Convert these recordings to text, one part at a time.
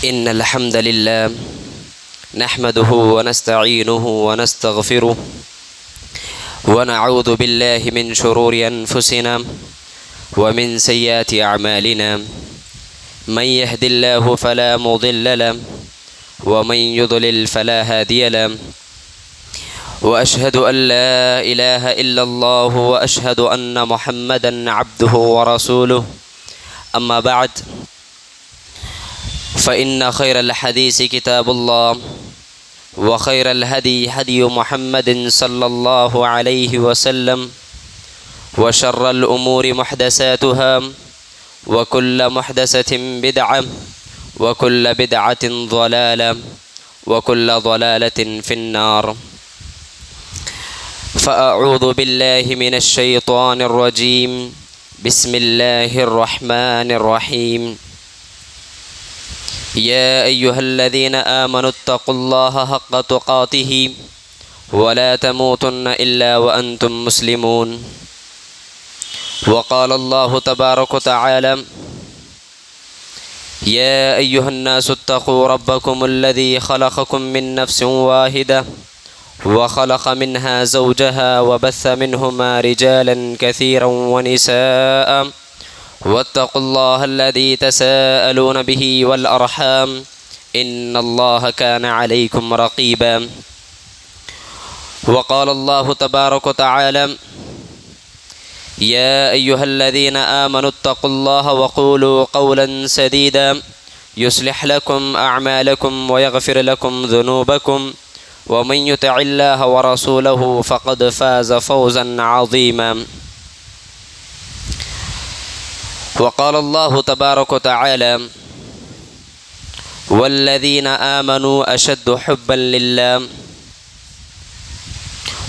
إن الحمد لله نحمده ونستعينه ونستغفره ونعوذ بالله من شرور أنفسنا ومن سيئات أعمالنا من يهد الله فلا مضل له ومن يضلل فلا هادي له وأشهد أن لا إله إلا الله وأشهد أن محمدا عبده ورسوله أما بعد فإن خير الحديث كتاب الله وخير الهدي هدي محمد صلى الله عليه وسلم وشر الأمور محدثاتها وكل محدثة بدعة وكل بدعة ضلالة وكل ضلالة في النار. فأعوذ بالله من الشيطان الرجيم. بسم الله الرحمن الرحيم. يا أيها الذين آمنوا اتقوا الله حق تقاته ولا تموتن إلا وأنتم مسلمون. وقال الله تبارك وتعالى: يا أيها الناس اتقوا ربكم الذي خلقكم من نفس واحدة وخلق منها زوجها وبث منهما رجالا كثيرا ونساء واتقوا الله الذي تساءلون به والأرحام إن الله كان عليكم رقيبا. وقال الله تبارك وتعالى: يا أيها الذين آمنوا اتقوا الله وقولوا قولا سديدا يصلح لكم أعمالكم ويغفر لكم ذنوبكم ومن يطع الله ورسوله فقد فاز فوزا عظيما. وقال الله تبارك وتعالى: والذين آمنوا أشد حبا لله.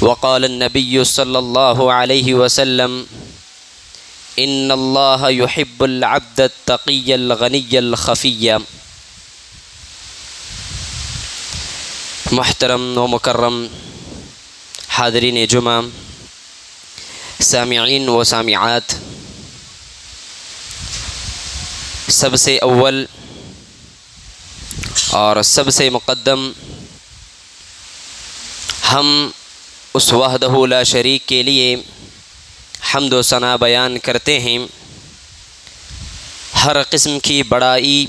وقال النبي صلى الله عليه وسلم: إن الله يحب العبد التقي الغني الخفي. محترم و مکرم حاضرین جمعہ، سامعین و سامعات، سب سے اول اور سب سے مقدم ہم اس وحدہ لا شریک کے لیے حمد و ثنا بیان کرتے ہیں۔ ہر قسم کی بڑائی،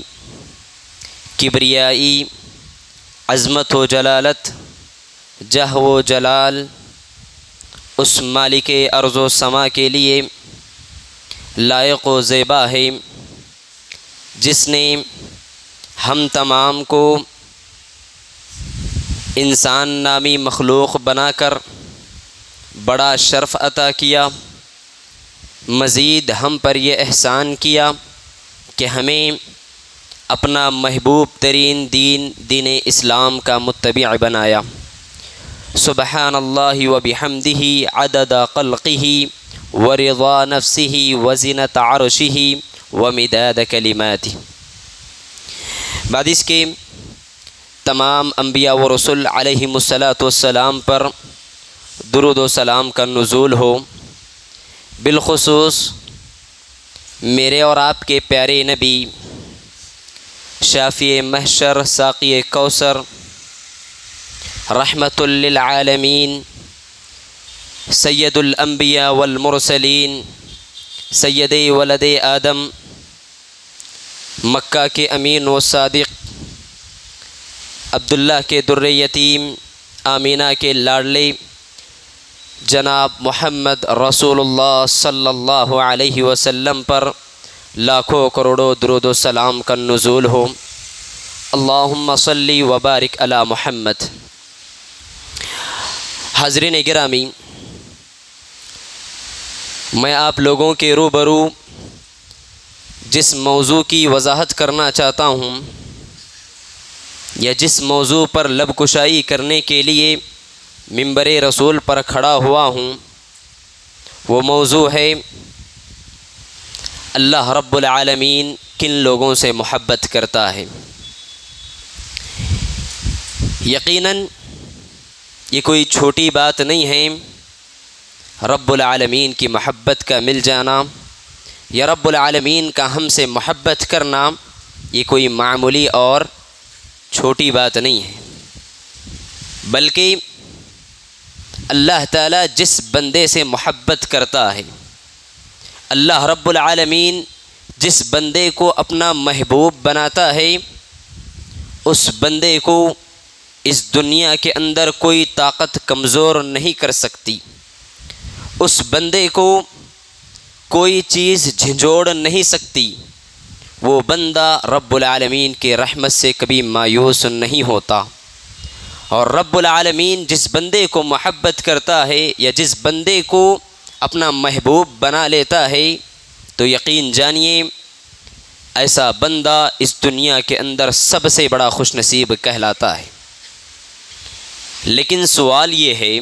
کبریائی، عظمت و جلالت، جہ و جلال اس مالک ارض و سما کے لیے لائق و زیبا ہے، جس نے ہم تمام کو انسان نامی مخلوق بنا کر بڑا شرف عطا کیا۔ مزید ہم پر یہ احسان کیا کہ ہمیں اپنا محبوب ترین دین اسلام کا متبع بنایا۔ سبحان اللہ و بحمدہ عدد خلقہ ورضا نفسہ وزنۃ عرشہ ومداد کلماتہ۔ بعد اس کے تمام انبیاء و رسل علیہم الصلاۃ پر درود و سلام کا نزول ہو۔ بالخصوص میرے اور آپ کے پیارے نبی، شافی محشر، ساقی کوثر، رحمت للعالمین، سید الانبیاء والمرسلین، سید ولد آدم، مکہ کے امین و صادق، عبداللہ کے در یتیم، آمینہ کے لاڈلے، جناب محمد رسول اللہ صلی اللہ علیہ وسلم پر لاکھوں کروڑوں درود و سلام کا نزول ہو۔ اللہم صلی وبارک علی محمد۔ حاضرین گرامی، میں آپ لوگوں کے روبرو جس موضوع کی وضاحت کرنا چاہتا ہوں یا جس موضوع پر لب کشائی کرنے کے لیے منبر رسول پر کھڑا ہوا ہوں، وہ موضوع ہے اللہ رب العالمین کن لوگوں سے محبت کرتا ہے۔ یقیناً یہ کوئی چھوٹی بات نہیں ہے رب العالمین کی محبت کا مل جانا یا رب العالمین کا ہم سے محبت کرنا، یہ کوئی معمولی اور چھوٹی بات نہیں ہے، بلکہ اللہ تعالیٰ جس بندے سے محبت کرتا ہے، اللہ رب العالمین جس بندے کو اپنا محبوب بناتا ہے، اس بندے کو اس دنیا کے اندر کوئی طاقت کمزور نہیں کر سکتی، اس بندے کو کوئی چیز جھنجھوڑ نہیں سکتی۔ وہ بندہ رب العالمین کے رحمت سے کبھی مایوس نہیں ہوتا، اور رب العالمین جس بندے کو محبت کرتا ہے یا جس بندے کو اپنا محبوب بنا لیتا ہے تو یقین جانیے ایسا بندہ اس دنیا کے اندر سب سے بڑا خوش نصیب کہلاتا ہے۔ لیکن سوال یہ ہے،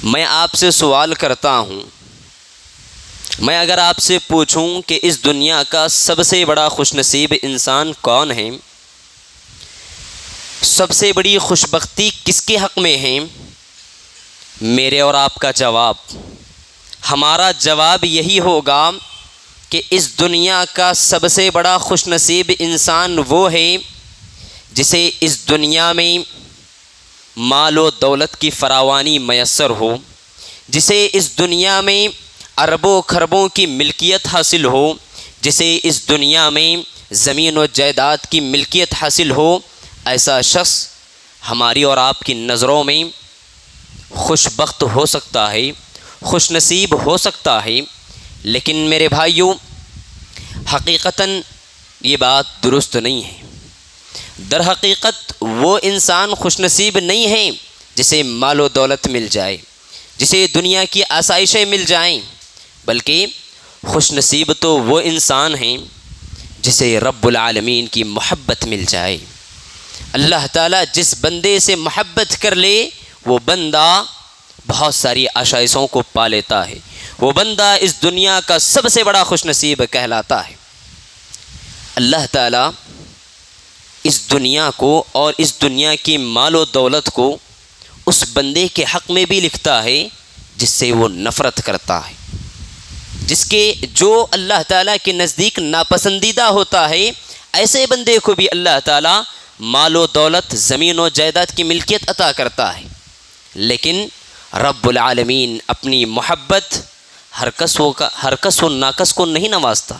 میں آپ سے سوال کرتا ہوں، میں اگر آپ سے پوچھوں کہ اس دنیا کا سب سے بڑا خوش نصیب انسان کون ہے، سب سے بڑی خوش بختی کس کے حق میں ہے، میرے اور آپ کا جواب، ہمارا جواب یہی ہوگا کہ اس دنیا کا سب سے بڑا خوش نصیب انسان وہ ہے جسے اس دنیا میں مال و دولت کی فراوانی میسر ہو، جسے اس دنیا میں اربوں خربوں کی ملکیت حاصل ہو، جسے اس دنیا میں زمین و جائیداد کی ملکیت حاصل ہو۔ ایسا شخص ہماری اور آپ کی نظروں میں خوش بخت ہو سکتا ہے، خوش نصیب ہو سکتا ہے، لیکن میرے بھائیوں حقیقتاً یہ بات درست نہیں ہے۔ در حقیقت وہ انسان خوش نصیب نہیں ہے جسے مال و دولت مل جائے، جسے دنیا کی آسائشیں مل جائیں، بلکہ خوش نصیب تو وہ انسان ہیں جسے رب العالمین کی محبت مل جائے۔ اللہ تعالیٰ جس بندے سے محبت کر لے وہ بندہ بہت ساری آشائشوں کو پا لیتا ہے، وہ بندہ اس دنیا کا سب سے بڑا خوش نصیب کہلاتا ہے۔ اللہ تعالیٰ اس دنیا کو اور اس دنیا کی مال و دولت کو اس بندے کے حق میں بھی لکھتا ہے جس سے وہ نفرت کرتا ہے، جو اللہ تعالیٰ کے نزدیک ناپسندیدہ ہوتا ہے، ایسے بندے کو بھی اللہ تعالیٰ مال و دولت، زمین و جائیداد کی ملکیت عطا کرتا ہے۔ لیکن رب العالمین اپنی محبت ہر کس و ناکس کو نہیں نوازتا،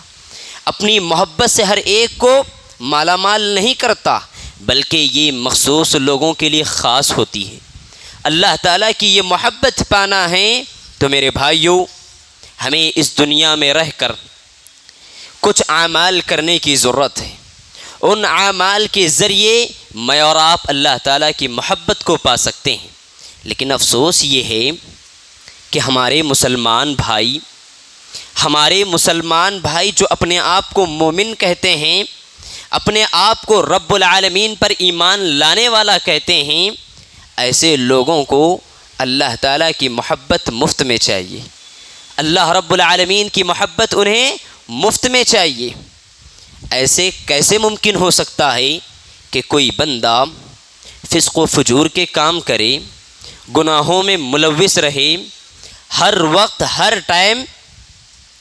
اپنی محبت سے ہر ایک کو مالا مال نہیں کرتا، بلکہ یہ مخصوص لوگوں کے لیے خاص ہوتی ہے۔ اللہ تعالیٰ کی یہ محبت پانا ہے تو میرے بھائیوں ہمیں اس دنیا میں رہ کر کچھ اعمال کرنے کی ضرورت ہے۔ ان اعمال کے ذریعے میں اور آپ اللہ تعالیٰ کی محبت کو پا سکتے ہیں۔ لیکن افسوس یہ ہے کہ ہمارے مسلمان بھائی جو اپنے آپ کو مومن کہتے ہیں، اپنے آپ کو رب العالمین پر ایمان لانے والا کہتے ہیں، ایسے لوگوں کو اللہ تعالیٰ کی محبت مفت میں چاہیے، اللہ رب العالمین کی محبت انہیں مفت میں چاہیے۔ ایسے کیسے ممکن ہو سکتا ہے کہ کوئی بندہ فسق و فجور کے کام کرے، گناہوں میں ملوث رہے، ہر وقت ہر ٹائم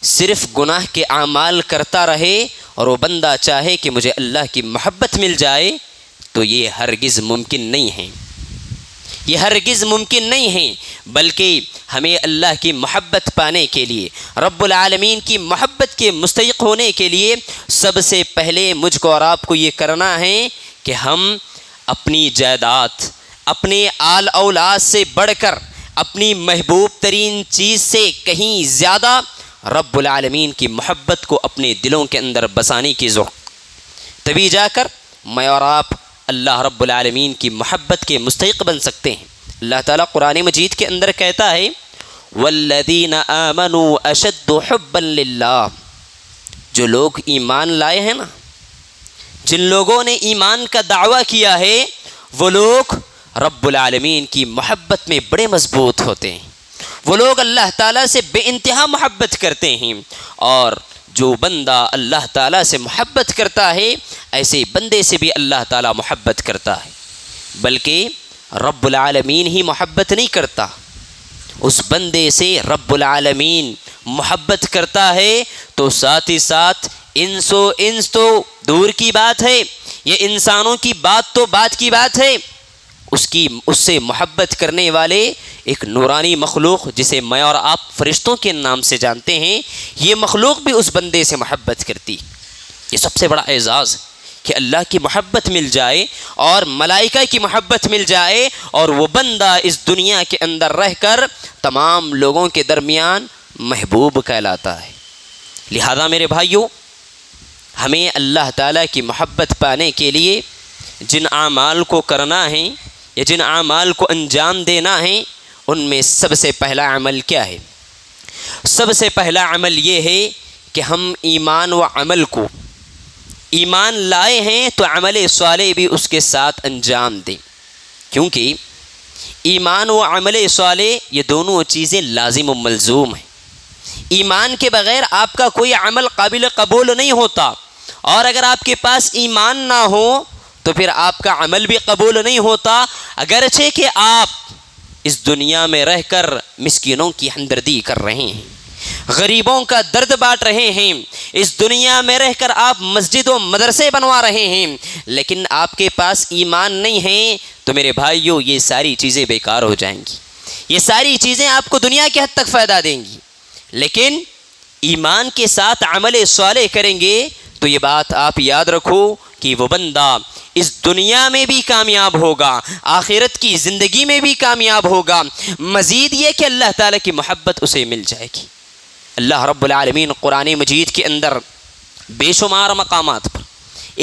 صرف گناہ کے اعمال کرتا رہے اور وہ بندہ چاہے کہ مجھے اللہ کی محبت مل جائے؟ تو یہ ہرگز ممکن نہیں ہے، یہ ہرگز ممکن نہیں ہے، بلکہ ہمیں اللہ کی محبت پانے کے لیے، رب العالمین کی محبت کے مستحق ہونے کے لیے سب سے پہلے مجھ کو اور آپ کو یہ کرنا ہے کہ ہم اپنی جائیداد، اپنے آل اولاد سے بڑھ کر، اپنی محبوب ترین چیز سے کہیں زیادہ رب العالمین کی محبت کو اپنے دلوں کے اندر بسانے کی ضرورت، تبھی جا کر میں اور آپ اللہ رب العالمین کی محبت کے مستحق بن سکتے ہیں۔ اللہ تعالیٰ قرآن مجید کے اندر کہتا ہے والذین آمنوا اشد حبا للہ، جو لوگ ایمان لائے ہیں نا، جن لوگوں نے ایمان کا دعویٰ کیا ہے، وہ لوگ رب العالمین کی محبت میں بڑے مضبوط ہوتے ہیں، وہ لوگ اللہ تعالیٰ سے بے انتہا محبت کرتے ہیں، اور جو بندہ اللہ تعالیٰ سے محبت کرتا ہے ایسے بندے سے بھی اللہ تعالیٰ محبت کرتا ہے، بلکہ رب العالمین ہی محبت نہیں کرتا، اس بندے سے رب العالمین محبت کرتا ہے تو ساتھ ہی ساتھ انس تو دور کی بات ہے، یہ انسانوں کی بات کی بات ہے، اس سے محبت کرنے والے ایک نورانی مخلوق جسے میں اور آپ فرشتوں کے نام سے جانتے ہیں، یہ مخلوق بھی اس بندے سے محبت کرتی۔ یہ سب سے بڑا اعزاز کہ اللہ کی محبت مل جائے اور ملائکہ کی محبت مل جائے، اور وہ بندہ اس دنیا کے اندر رہ کر تمام لوگوں کے درمیان محبوب کہلاتا ہے۔ لہذا میرے بھائیوں، ہمیں اللہ تعالیٰ کی محبت پانے کے لیے جن اعمال کو کرنا ہے یا جن اعمال کو انجام دینا ہے، ان میں سب سے پہلا عمل کیا ہے؟ سب سے پہلا عمل یہ ہے کہ ہم ایمان و عمل کو، ایمان لائے ہیں تو عمل صالح بھی اس کے ساتھ انجام دیں، کیونکہ ایمان و عمل صالح یہ دونوں چیزیں لازم و ملزوم ہیں۔ ایمان کے بغیر آپ کا کوئی عمل قابل قبول نہیں ہوتا، اور اگر آپ کے پاس ایمان نہ ہو تو پھر آپ کا عمل بھی قبول نہیں ہوتا، اگرچہ کہ آپ اس دنیا میں رہ کر مسکینوں کی ہمدردی کر رہے ہیں، غریبوں کا درد بانٹ رہے ہیں، اس دنیا میں رہ کر آپ مسجد و مدرسے بنوا رہے ہیں، لیکن آپ کے پاس ایمان نہیں ہے تو میرے بھائیوں یہ ساری چیزیں بیکار ہو جائیں گی۔ یہ ساری چیزیں آپ کو دنیا کے حد تک فائدہ دیں گی، لیکن ایمان کے ساتھ عمل صالح کریں گے تو یہ بات آپ یاد رکھو کہ وہ بندہ اس دنیا میں بھی کامیاب ہوگا، آخرت کی زندگی میں بھی کامیاب ہوگا، مزید یہ کہ اللہ تعالیٰ کی محبت اسے مل جائے گی۔ اللہ رب العالمین قرآن مجید کے اندر بے شمار مقامات پر،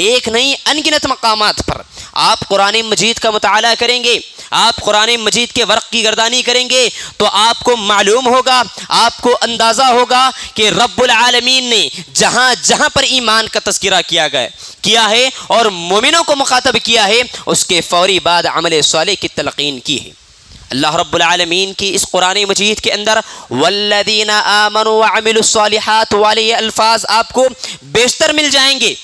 ایک نہیں انگنت مقامات پر آپ قرآن مجید کا مطالعہ کریں گے، آپ قرآن مجید کے ورق کی گردانی کریں گے تو آپ کو معلوم ہوگا، آپ کو اندازہ ہوگا کہ رب العالمین نے جہاں جہاں پر ایمان کا تذکرہ کیا ہے اور مومنوں کو مخاطب کیا ہے، اس کے فوری بعد عمل صالح کی تلقین کی ہے۔ اللہ رب العالمین کی اس قرآن مجید کے اندر والذین آمنوا وعملوا الصالحات والے الفاظ آپ کو بیشتر مل جائیں گے،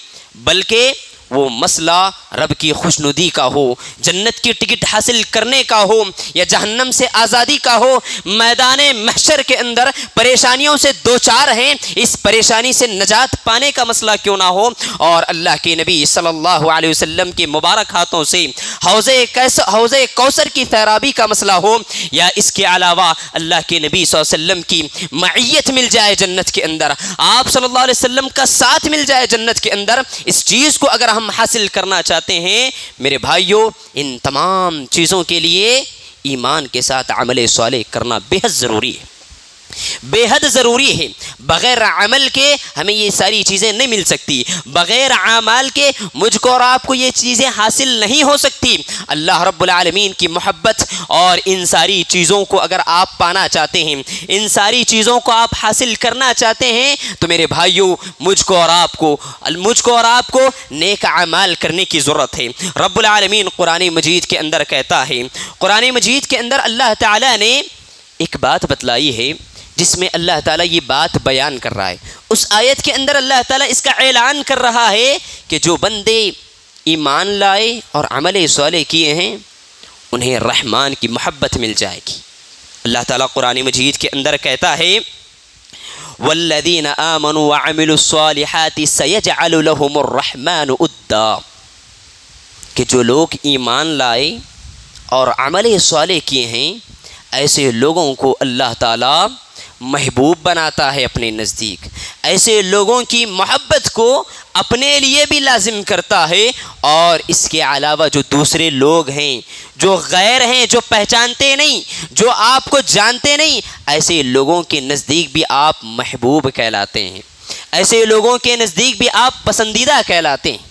بلکہ وہ مسئلہ رب کی خوشنودی کا ہو، جنت کی ٹکٹ حاصل کرنے کا ہو یا جہنم سے آزادی کا ہو، میدان محشر کے اندر پریشانیوں سے دوچار ہیں، اس پریشانی سے نجات پانے کا مسئلہ کیوں نہ ہو، اور اللہ کے نبی صلی اللہ علیہ وسلم کے مبارک ہاتھوں سے حوض کوثر کی سیرابی کا مسئلہ ہو، یا اس کے علاوہ اللہ کے نبی صلی اللہ علیہ وسلم کی معیت مل جائے جنت کے اندر، آپ صلی اللہ علیہ وسلم کا ساتھ مل جائے جنت کے اندر، اس چیز کو اگر ہم حاصل کرنا چاہتے ہیں میرے بھائیوں، ان تمام چیزوں کے لیے ایمان کے ساتھ عمل صالح کرنا بے حد ضروری ہے، بے حد ضروری ہے۔ بغیر عمل کے ہمیں یہ ساری چیزیں نہیں مل سکتی، بغیر اعمال کے مجھ کو اور آپ کو یہ چیزیں حاصل نہیں ہو سکتی۔ اللہ رب العالمین کی محبت اور ان ساری چیزوں کو اگر آپ پانا چاہتے ہیں، ان ساری چیزوں کو آپ حاصل کرنا چاہتے ہیں تو میرے بھائیوں مجھ کو اور آپ کو نیک اعمال کرنے کی ضرورت ہے۔ رب العالمین قرآن مجید کے اندر کہتا ہے، قرآن مجید کے اندر اللہ تعالیٰ نے ایک بات بتلائی ہے جس میں اللہ تعالیٰ یہ بات بیان کر رہا ہے، اس آیت کے اندر اللہ تعالیٰ اس کا اعلان کر رہا ہے کہ جو بندے ایمان لائے اور عمل صالح کیے ہیں انہیں رحمان کی محبت مل جائے گی۔ اللہ تعالیٰ قرآن مجید کے اندر کہتا ہے والذین آمنوا وعملوا الصالحات سیجعل لهم الرحمن ودا، کہ جو لوگ ایمان لائے اور عمل صالح کیے ہیں ایسے لوگوں کو اللہ تعالیٰ محبوب بناتا ہے اپنے نزدیک، ایسے لوگوں کی محبت کو اپنے لیے بھی لازم کرتا ہے، اور اس کے علاوہ جو دوسرے لوگ ہیں، جو غیر ہیں، جو پہچانتے نہیں، جو آپ کو جانتے نہیں، ایسے لوگوں کے نزدیک بھی آپ محبوب کہلاتے ہیں، ایسے لوگوں کے نزدیک بھی آپ پسندیدہ کہلاتے ہیں۔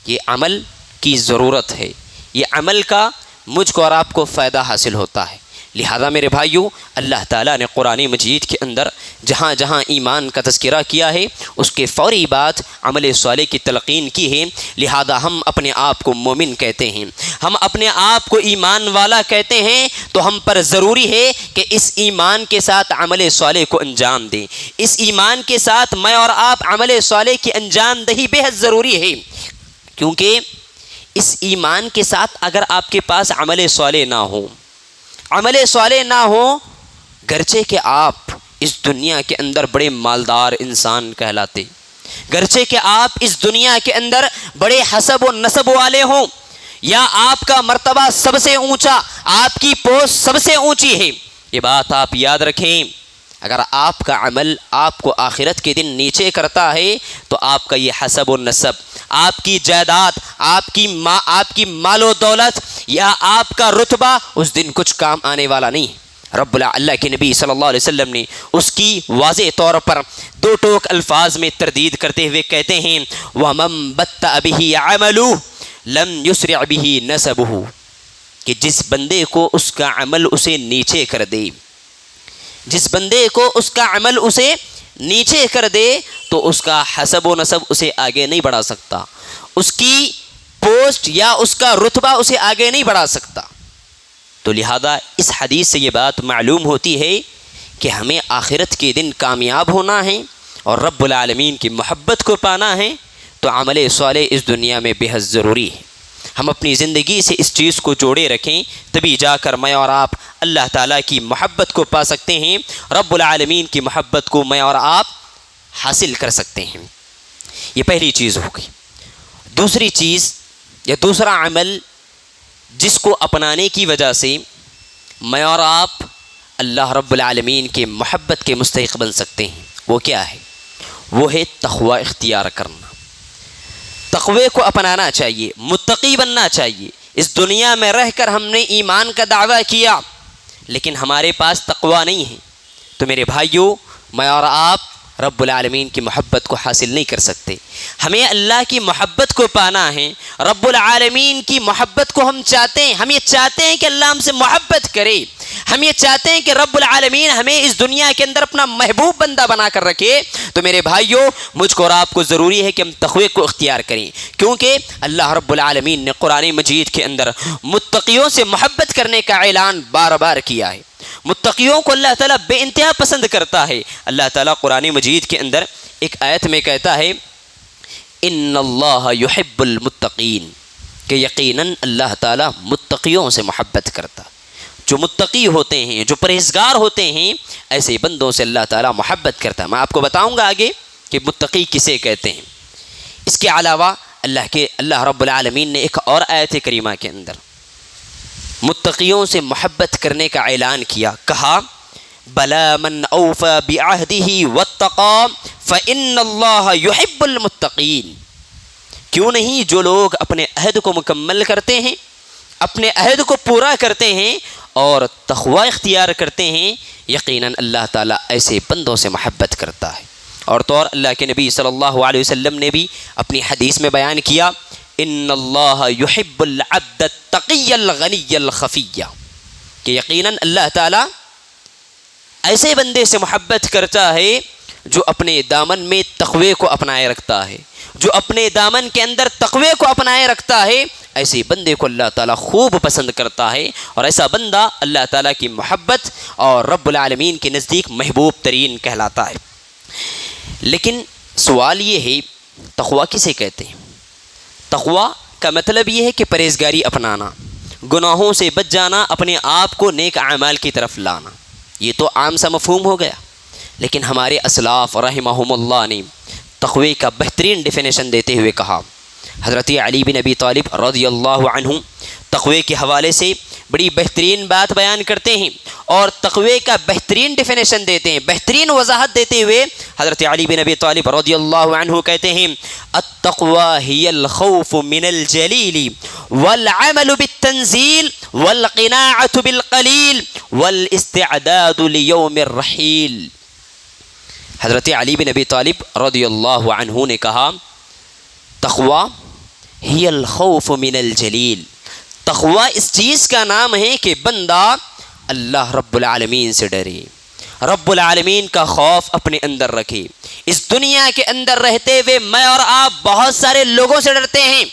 یہ عمل کی ضرورت ہے، یہ عمل کا مجھ کو اور آپ کو فائدہ حاصل ہوتا ہے۔ لہذا میرے بھائیوں، اللہ تعالیٰ نے قرآن مجید کے اندر جہاں جہاں ایمان کا تذکرہ کیا ہے اس کے فوری بعد عمل صالح کی تلقین کی ہے۔ لہذا ہم اپنے آپ کو مومن کہتے ہیں، ہم اپنے آپ کو ایمان والا کہتے ہیں، تو ہم پر ضروری ہے کہ اس ایمان کے ساتھ عمل صالح کو انجام دیں۔ اس ایمان کے ساتھ میں اور آپ عمل صالح کی انجام دہی بے حد ضروری ہے، کیونکہ اس ایمان کے ساتھ اگر آپ کے پاس عمل صالح نہ ہو، عمل صالح نہ ہو، گرچہ کہ آپ اس دنیا کے اندر بڑے مالدار انسان کہلاتے، گرچہ کہ آپ اس دنیا کے اندر بڑے حسب و نسب والے ہوں، یا آپ کا مرتبہ سب سے اونچا، آپ کی پوسٹ سب سے اونچی ہے، یہ بات آپ یاد رکھیں، اگر آپ کا عمل آپ کو آخرت کے دن نیچے کرتا ہے تو آپ کا یہ حسب و نسب، آپ کی جائیداد، آپ کی مال و دولت یا آپ کا رتبہ اس دن کچھ کام آنے والا نہیں ہے۔ اللہ کے نبی صلی اللہ علیہ وسلم نے اس کی واضح طور پر دو ٹوک الفاظ میں تردید کرتے ہوئے کہتے ہیں وَمَن بَطَّأَ بِهِ عَمَلُهُ لَمْ يُسْرِعْ بِهِ نَسَبُهُ، کہ جس بندے کو اس کا عمل اسے نیچے کر دے، جس بندے کو اس کا عمل اسے نیچے کر دے تو اس کا حسب و نسب اسے آگے نہیں بڑھا سکتا، اس کی پوسٹ یا اس کا رتبہ اسے آگے نہیں بڑھا سکتا۔ تو لہذا اس حدیث سے یہ بات معلوم ہوتی ہے کہ ہمیں آخرت کے دن کامیاب ہونا ہے اور رب العالمین کی محبت کو پانا ہے تو عمل صالح اس دنیا میں بے حد ضروری ہے۔ ہم اپنی زندگی سے اس چیز کو جوڑے رکھیں، تبھی جا کر میں اور آپ اللہ تعالیٰ کی محبت کو پا سکتے ہیں، رب العالمین کی محبت کو میں اور آپ حاصل کر سکتے ہیں۔ یہ پہلی چیز ہو گئی۔ دوسری چیز یا دوسرا عمل جس کو اپنانے کی وجہ سے میں اور آپ اللہ رب العالمین کے محبت کے مستحق بن سکتے ہیں، وہ کیا ہے؟ وہ ہے تقوی اختیار کرنا۔ تقوی کو اپنانا چاہیے، متقی بننا چاہیے۔ اس دنیا میں رہ کر ہم نے ایمان کا دعویٰ کیا لیکن ہمارے پاس تقوی نہیں ہے تو میرے بھائیوں، میں اور آپ رب العالمین کی محبت کو حاصل نہیں کر سکتے۔ ہمیں اللہ کی محبت کو پانا ہے، رب العالمین کی محبت کو ہم چاہتے ہیں، ہم یہ چاہتے ہیں کہ اللہ ہم سے محبت کرے، ہم یہ چاہتے ہیں کہ رب العالمین ہمیں اس دنیا کے اندر اپنا محبوب بندہ بنا کر رکھے۔ تو میرے بھائیوں، مجھ کو اور آپ کو ضروری ہے کہ ہم تقوی کو اختیار کریں، کیونکہ اللہ رب العالمین نے قرآن مجید کے اندر متقیوں سے محبت کرنے کا اعلان بار بار کیا ہے۔ متقیوں کو اللہ تعالیٰ بے انتہا پسند کرتا ہے۔ اللہ تعالیٰ قرآن مجید کے اندر ایک آیت میں کہتا ہے ان اللہ یحب المتقین، کہ یقیناً اللہ تعالیٰ متقیوں سے محبت کرتا۔ جو متقی ہوتے ہیں، جو پرہیزگار ہوتے ہیں، ایسے بندوں سے اللہ تعالیٰ محبت کرتا ہے۔ میں آپ کو بتاؤں گا آگے کہ متقی کسے کہتے ہیں۔ اس کے علاوہ اللہ رب العالمین نے ایک اور آیت کریمہ کے اندر متقیوں سے محبت کرنے کا اعلان کیا، کہا بلا من اوفى بعهده واتقى فإن الله يحب المتقین، کیوں نہیں جو لوگ اپنے عہد کو مکمل کرتے ہیں، اپنے عہد کو پورا کرتے ہیں اور تقوی اختیار کرتے ہیں، یقیناً اللہ تعالیٰ ایسے بندوں سے محبت کرتا ہے۔ اور تو اور اللہ کے نبی صلی اللہ علیہ وسلم نے بھی اپنی حدیث میں بیان کیا ان اللہ یحب العبد التقی الغنی الخفی، کہ یقیناً اللہ تعالیٰ ایسے بندے سے محبت کرتا ہے جو اپنے دامن میں تقوی کو اپنائے رکھتا ہے، جو اپنے دامن کے اندر تقوی کو اپنائے رکھتا ہے، ایسے بندے کو اللہ تعالیٰ خوب پسند کرتا ہے، اور ایسا بندہ اللہ تعالیٰ کی محبت اور رب العالمین کے نزدیک محبوب ترین کہلاتا ہے۔ لیکن سوال یہ ہے تقوی کسے کہتے ہیں؟ تقوی کا مطلب یہ ہے کہ پرہیزگاری اپنانا، گناہوں سے بچ جانا، اپنے آپ کو نیک اعمال کی طرف لانا، یہ تو عام سا مفہوم ہو گیا۔ لیکن ہمارے اسلاف رحمہم اللہ نے تقوی کا بہترین ڈیفینیشن دیتے ہوئے کہا، حضرت علی بن ابی طالب رضی اللہ عنہ تقوی کے حوالے سے بڑی بہترین بات بیان کرتے ہیں اور تقوی کا بہترین ڈیفینیشن دیتے ہیں، بہترین وضاحت دیتے ہوئے حضرت علی بن ابی طالب رضی اللہ عنہ کہتے ہیں التقوی ہی الخوف من الجلیل والعمل بالتنزیل والقناعة بالقلیل والاستعداد لیوم الرحیل۔ حضرت علی بن ابی طالب رضی اللہ عنہ نے کہا تقوی ہی الخوف من الجلیل، تقوی اس چیز کا نام ہے کہ بندہ اللہ رب العالمین سے ڈرے، رب العالمین کا خوف اپنے اندر رکھے۔ اس دنیا کے اندر رہتے ہوئے میں اور آپ بہت سارے لوگوں سے ڈرتے ہیں،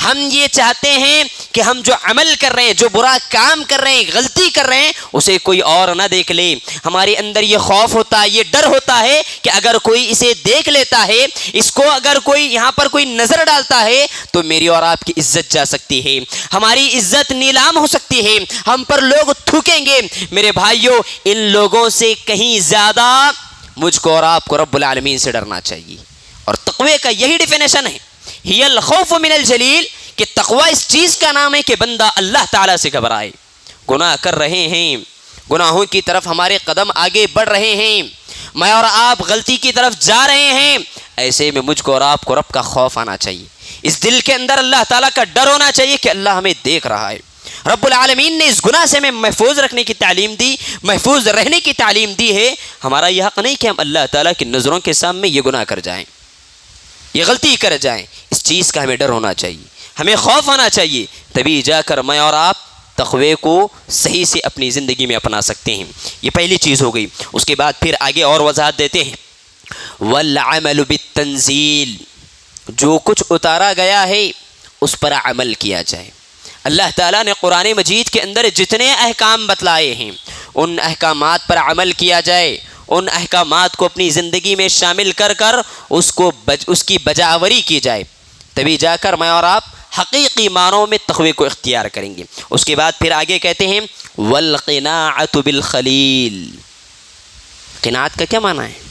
ہم یہ چاہتے ہیں کہ ہم جو عمل کر رہے ہیں، جو برا کام کر رہے ہیں، غلطی کر رہے ہیں، اسے کوئی اور نہ دیکھ لے۔ ہمارے اندر یہ خوف ہوتا ہے، یہ ڈر ہوتا ہے کہ اگر کوئی اسے دیکھ لیتا ہے، اس کو اگر کوئی یہاں پر کوئی نظر ڈالتا ہے تو میری اور آپ کی عزت جا سکتی ہے، ہماری عزت نیلام ہو سکتی ہے، ہم پر لوگ تھوکیں گے۔ میرے بھائیوں، ان لوگوں سے کہیں زیادہ مجھ کو اور آپ کو رب العالمین سے ڈرنا چاہیے۔ اور تقوی کا یہی ڈیفینیشن ہے، ہی الخوف من الجلیل، کہ تقوی اس چیز کا نام ہے کہ بندہ اللہ تعالیٰ سے گھبرائے۔ گناہ کر رہے ہیں، گناہوں کی طرف ہمارے قدم آگے بڑھ رہے ہیں، میں اور آپ غلطی کی طرف جا رہے ہیں، ایسے میں مجھ کو اور آپ کو رب کا خوف آنا چاہیے، اس دل کے اندر اللہ تعالیٰ کا ڈر ہونا چاہیے کہ اللہ ہمیں دیکھ رہا ہے۔ رب العالمین نے اس گناہ سے ہمیں محفوظ رکھنے کی تعلیم دی، محفوظ رہنے کی تعلیم دی ہے۔ ہمارا یہ حق نہیں کہ ہم اللہ تعالیٰ کی نظروں کے سامنے یہ گناہ کر جائیں، یہ غلطی کر جائیں۔ اس چیز کا ہمیں ڈر ہونا چاہیے، ہمیں خوف آنا چاہیے، تبھی جا کر میں اور آپ تقوی کو صحیح سے اپنی زندگی میں اپنا سکتے ہیں۔ یہ پہلی چیز ہو گئی۔ اس کے بعد پھر آگے اور وضاحت دیتے ہیں، والعمل بالتنزیل، جو کچھ اتارا گیا ہے اس پر عمل کیا جائے۔ اللہ تعالیٰ نے قرآن مجید کے اندر جتنے احکام بتلائے ہیں ان احکامات پر عمل کیا جائے، ان احکامات کو اپنی زندگی میں شامل کر کر اس کی بجاوری کی جائے، تبھی جا کر میں اور آپ حقیقی معنوں میں تقوی کو اختیار کریں گے۔ اس کے بعد پھر آگے کہتے ہیں والقناعۃ بالقلیل۔ قناعت کا کیا معنی ہے؟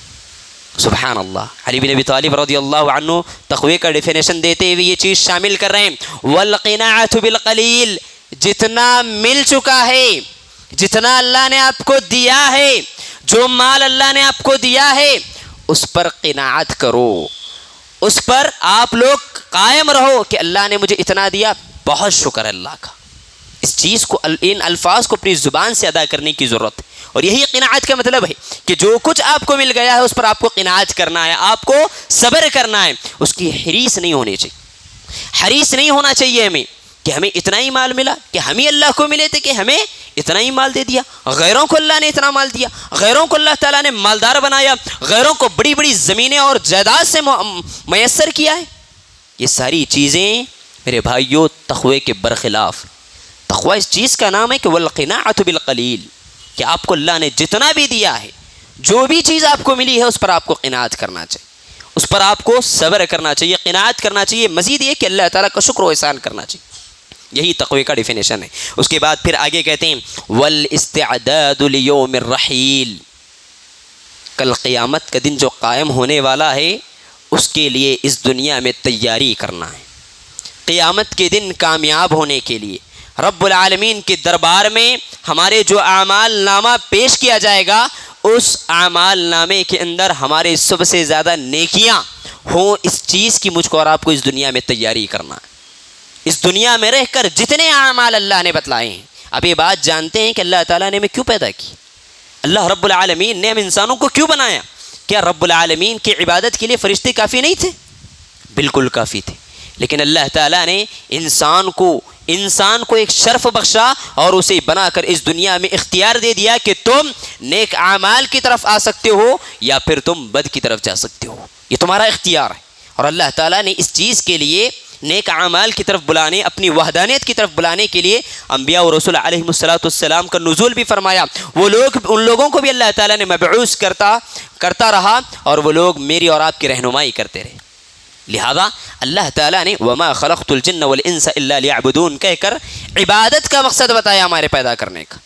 سبحان اللہ، علی بن ابی طالب رضی اللہ عنہ تقوی کا ڈیفینیشن دیتے ہوئے یہ چیز شامل کر رہے ہیں، والقناعۃ بالقلیل، جتنا مل چکا ہے، جتنا اللہ نے آپ کو دیا ہے، جو مال اللہ نے آپ کو دیا ہے اس پر قناعت کرو، اس پر آپ لوگ قائم رہو کہ اللہ نے مجھے اتنا دیا، بہت شکر اللہ کا۔ اس چیز کو، ان الفاظ کو اپنی زبان سے ادا کرنے کی ضرورت ہے، اور یہی قناعت کا مطلب ہے کہ جو کچھ آپ کو مل گیا ہے اس پر آپ کو قناعت کرنا ہے، آپ کو صبر کرنا ہے، اس کی حریص نہیں ہونی چاہیے، حریص نہیں ہونا چاہیے ہمیں کہ ہمیں اتنا ہی مال ملا، کہ ہم ہی اللہ کو ملے تھے کہ ہمیں اتنا ہی مال دے دیا، غیروں کو اللہ نے اتنا مال دیا، غیروں کو اللہ تعالیٰ نے مالدار بنایا، غیروں کو بڑی بڑی زمینیں اور جائیداد سے میسر کیا ہے۔ یہ ساری چیزیں میرے بھائیوں تقوی کے برخلاف۔ تقوی اس چیز کا نام ہے کہ والقناعۃ بالقلیل، کہ آپ کو اللہ نے جتنا بھی دیا ہے، جو بھی چیز آپ کو ملی ہے اس پر آپ کو قناعت کرنا چاہیے، اس پر آپ کو صبر کرنا چاہیے، قناعت کرنا چاہیے، مزید یہ کہ اللہ تعالیٰ کا شکر و احسان کرنا چاہیے۔ یہی تقوی کا ڈیفینیشن ہے۔ اس کے بعد پھر آگے کہتے ہیں والاستعداد لیوم الرحیل، کل قیامت کا دن جو قائم ہونے والا ہے اس کے لیے اس دنیا میں تیاری کرنا ہے۔ قیامت کے دن کامیاب ہونے کے لیے رب العالمین کے دربار میں ہمارے جو اعمال نامہ پیش کیا جائے گا، اس اعمال نامے کے اندر ہمارے سب سے زیادہ نیکیاں ہوں، اس چیز کی مجھ کو اور آپ کو اس دنیا میں تیاری کرنا ہے۔ اس دنیا میں رہ کر جتنے اعمال اللہ نے بتلائے ہیں، اب یہ بات جانتے ہیں کہ اللہ تعالیٰ نے ہمیں کیوں پیدا کی، اللہ رب العالمین نے ہم انسانوں کو کیوں بنایا؟ کیا رب العالمین کی عبادت کے لیے فرشتے کافی نہیں تھے؟ بالکل کافی تھے، لیکن اللہ تعالیٰ نے انسان کو ایک شرف بخشا اور اسے بنا کر اس دنیا میں اختیار دے دیا کہ تم نیک اعمال کی طرف آ سکتے ہو یا پھر تم بد کی طرف جا سکتے ہو، یہ تمہارا اختیار ہے۔ اور اللہ تعالیٰ نے اس چیز کے لیے نیک اعمال کی طرف بلانے، اپنی وحدانیت کی طرف بلانے کے لیے انبیاء و رسول علیہم السلام کا نزول بھی فرمایا۔ وہ لوگ، ان لوگوں کو بھی اللہ تعالیٰ نے مبعوث کرتا رہا اور وہ لوگ میری اور آپ کی رہنمائی کرتے رہے۔ لہذا اللہ تعالیٰ نے وما خلقت الجن والانس الا لیعبدون کہہ کر عبادت کا مقصد بتایا ہمارے پیدا کرنے کا۔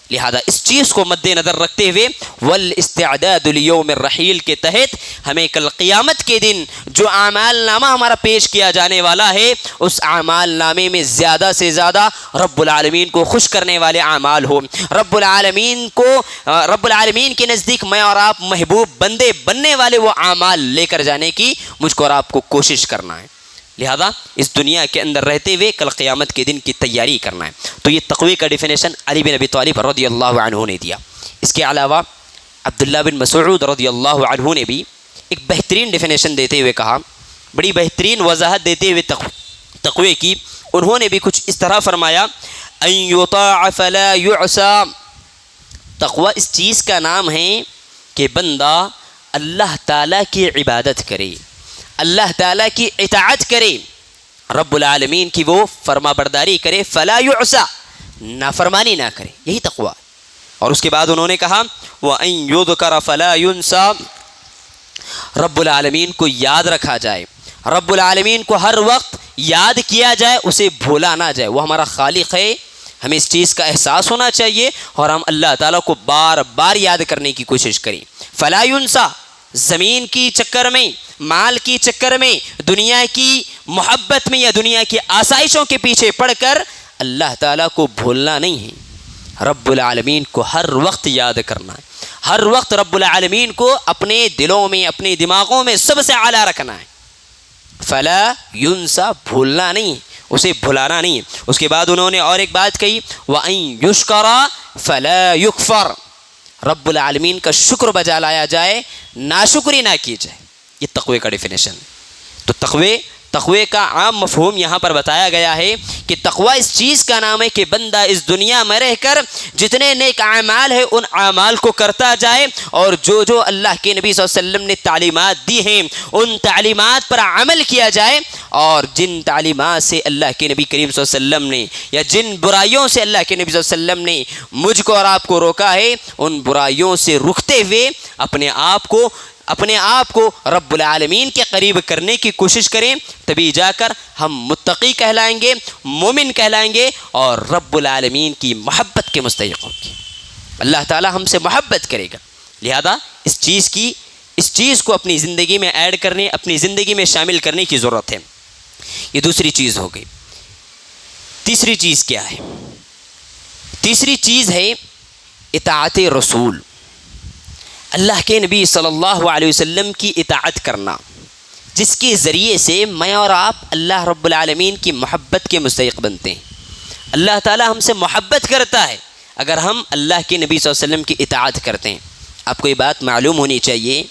لہذا اس چیز کو مد نظر رکھتے ہوئے والاستعداد لیوم الرحیل کے تحت ہمیں کل قیامت کے دن جو اعمال نامہ ہمارا پیش کیا جانے والا ہے، اس اعمال نامے میں زیادہ سے زیادہ رب العالمین کو خوش کرنے والے اعمال ہو، رب العالمین کے نزدیک میں اور آپ محبوب بندے بننے والے وہ اعمال لے کر جانے کی مجھ کو اور آپ کو کوشش کرنا ہے۔ لہذا اس دنیا کے اندر رہتے ہوئے کل قیامت کے دن کی تیاری کرنا ہے۔ تو یہ تقوی کا ڈیفینیشن علی بن ابی طالب رضی اللہ عنہ نے دیا۔ اس کے علاوہ عبداللہ بن مسعود رضی اللہ عنہ نے بھی ایک بہترین ڈیفینیشن دیتے ہوئے کہا، بڑی بہترین وضاحت دیتے ہوئے تقوی کی، انہوں نے بھی کچھ اس طرح فرمایا، ان یطاع فلا یعصى، تقوی اس چیز کا نام ہے کہ بندہ اللہ تعالیٰ کی عبادت کرے، اللہ تعالیٰ کی اطاعت کرے، رب العالمین کی وہ فرما برداری کرے، فلا یعصى، نافرمانی نہ کرے، یہی تقویٰ۔ اور اس کے بعد انہوں نے کہا وَأَن يُذْكَرَ فَلَا يُنْسَى، رب العالمین کو یاد رکھا جائے، رب العالمین کو ہر وقت یاد کیا جائے، اسے بھولا نہ جائے۔ وہ ہمارا خالق ہے، ہمیں اس چیز کا احساس ہونا چاہیے اور ہم اللہ تعالیٰ کو بار بار یاد کرنے کی کوشش کریں۔ فلا ينسى، زمین کی چکر میں، مال کی چکر میں، دنیا کی محبت میں یا دنیا کی آسائشوں کے پیچھے پڑ کر اللہ تعالیٰ کو بھولنا نہیں ہے، رب العالمین کو ہر وقت یاد کرنا ہے، ہر وقت رب العالمین کو اپنے دلوں میں، اپنے دماغوں میں سب سے اعلیٰ رکھنا ہے۔ فلا ينسى، بھولنا نہیں، اسے بھلانا نہیں۔ اس کے بعد انہوں نے اور ایک بات کہی وَأَن يُشْكَرَ فَلَا يُكْفَرْ، رب العالمین کا شکر بجا لایا جائے، ناشکری نہ کی جائے۔ یہ تقوی کا ڈیفینیشن۔ تو تقوی کا عام مفہوم یہاں پر بتایا گیا ہے کہ تقوی اس چیز کا نام ہے کہ بندہ اس دنیا میں رہ کر جتنے نیک اعمال ہیں ان اعمال کو کرتا جائے، اور جو اللہ کے نبی صلی اللہ علیہ وسلم نے تعلیمات دی ہیں ان تعلیمات پر عمل کیا جائے، اور جن تعلیمات سے اللہ کے نبی کریم صلی اللہ علیہ وسلم نے یا جن برائیوں سے اللہ کے نبی صلی اللہ علیہ وسلم نے مجھ کو اور آپ کو روکا ہے، ان برائیوں سے رکتے ہوئے اپنے آپ کو رب العالمین کے قریب کرنے کی کوشش کریں، تبھی جا کر ہم متقی کہلائیں گے، مومن کہلائیں گے اور رب العالمین کی محبت کے مستحق ہوں گے۔ اللہ تعالی ہم سے محبت کرے گا، لہذا اس چیز کو اپنی زندگی میں ایڈ کرنے، اپنی زندگی میں شامل کرنے کی ضرورت ہے۔ یہ دوسری چیز ہو گئی۔ تیسری چیز کیا ہے؟ تیسری چیز ہے اطاعت رسول، اللہ کے نبی صلی اللہ علیہ وسلم کی اطاعت کرنا، جس کے ذریعے سے میں اور آپ اللہ رب العالمین کی محبت کے مستحق بنتے ہیں۔ اللہ تعالی ہم سے محبت کرتا ہے اگر ہم اللہ کے نبی صلی اللہ علیہ وسلم کی اطاعت کرتے ہیں۔ آپ کو یہ بات معلوم ہونی چاہیے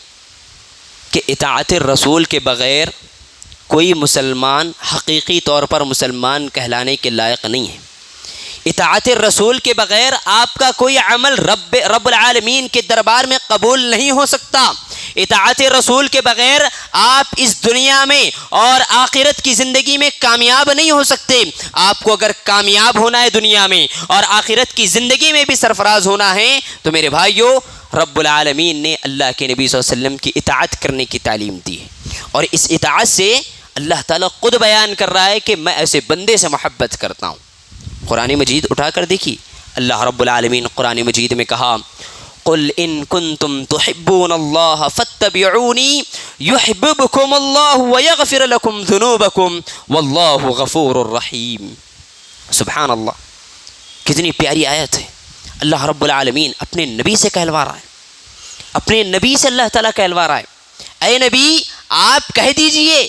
کہ اطاعت الرسول کے بغیر کوئی مسلمان حقیقی طور پر مسلمان کہلانے کے لائق نہیں ہے۔ اطاعت الرسول کے بغیر آپ کا کوئی عمل رب العالمین کے دربار میں قبول نہیں ہو سکتا۔ اطاعت رسول کے بغیر آپ اس دنیا میں اور آخرت کی زندگی میں کامیاب نہیں ہو سکتے۔ آپ کو اگر کامیاب ہونا ہے دنیا میں اور آخرت کی زندگی میں بھی سرفراز ہونا ہے تو میرے بھائیو، رب العالمین نے اللہ کے نبی صلی اللہ علیہ وسلم کی اطاعت کرنے کی تعلیم دی ہے، اور اس اطاعت سے اللہ تعالیٰ خود بیان کر رہا ہے کہ میں ایسے بندے سے محبت کرتا ہوں۔ قرآن مجید اٹھا کر دیکھیے، اللہ رب العالمین قرآن مجید میں کہا قل ان کنتم تحبون اللہ فاتبعونی یحببکم اللہ ویغفر لکم ذنوبکم واللہ غفور الرحیم۔ سبحان اللہ، کتنی پیاری آیت ہے۔ اللہ رب العالمین اپنے نبی سے کہلوا رہا ہے، اپنے نبی سے اللہ تعالیٰ کہلوا رہا ہے، اے نبی آپ کہہ دیجئے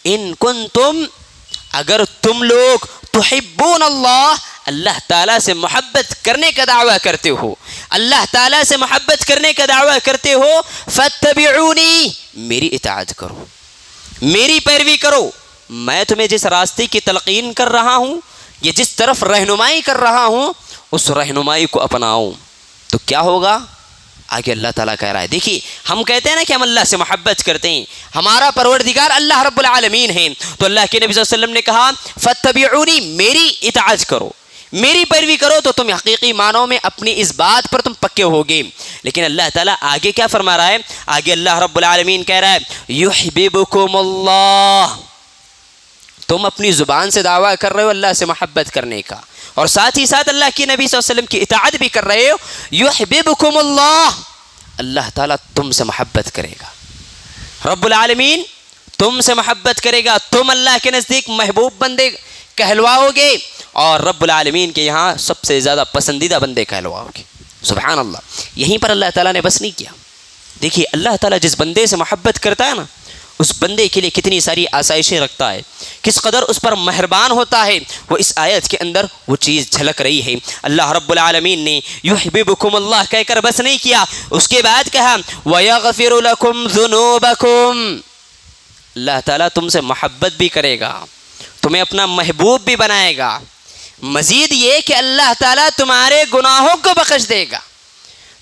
ان کنتم، اگر تم لوگ تحبون اللہ، اللہ تعالیٰ سے محبت کرنے کا دعویٰ کرتے ہو، اللہ تعالیٰ سے محبت کرنے کا دعویٰ کرتے ہو، فاتبعونی، میری اطاعت کرو، میری پیروی کرو، میں تمہیں جس راستے کی تلقین کر رہا ہوں، یہ جس طرف رہنمائی کر رہا ہوں، اس رہنمائی کو اپناؤ، تو کیا ہوگا؟ آگے اللہ تعالیٰ کہہ رہا ہے۔ دیکھیے، ہم کہتے ہیں نا کہ ہم اللہ سے محبت کرتے ہیں، ہمارا پروردگار اللہ رب العالمین ہے، تو اللہ کے نبی صلی اللہ علیہ وسلم نے کہا فاتبعونی، میری اطاعت کرو، میری پیروی کرو، تو تم حقیقی معنوں میں اپنی اس بات پر تم پکے ہوگے۔ لیکن اللہ تعالیٰ آگے کیا فرما رہا ہے؟ آگے اللہ رب العالمین کہہ رہا ہے یحببکم اللہ، تم اپنی زبان سے دعویٰ کر رہے ہو اللہ سے محبت کرنے کا، اور ساتھ ہی ساتھ اللہ کے نبی صلی اللہ علیہ وسلم کی اطاعت بھی کر رہے ہو، یحببکم اللہ، اللہ تعالیٰ تم سے محبت کرے گا، رب العالمین تم سے محبت کرے گا، تم اللہ کے نزدیک محبوب بندے کہلواؤ گے، اور رب العالمین کے یہاں سب سے زیادہ پسندیدہ بندے کہلواؤ گے۔ سبحان اللہ، یہیں پر اللہ تعالیٰ نے بس نہیں کیا۔ دیکھیے، اللہ تعالیٰ جس بندے سے محبت کرتا ہے نا، اس بندے کے لیے کتنی ساری آسائشیں رکھتا ہے، کس قدر اس پر مہربان ہوتا ہے، وہ اس آیت کے اندر وہ چیز جھلک رہی ہے۔ اللہ رب العالمین نے یحببکم اللہ کہہ کر بس نہیں کیا، اس کے بعد کہا وَيَغْفِرُ لَكُمْ ذُنُوبَكُمْ، اللہ تعالیٰ تم سے محبت بھی کرے گا، تمہیں اپنا محبوب بھی بنائے گا، مزید یہ کہ اللہ تعالیٰ تمہارے گناہوں کو بخش دے گا۔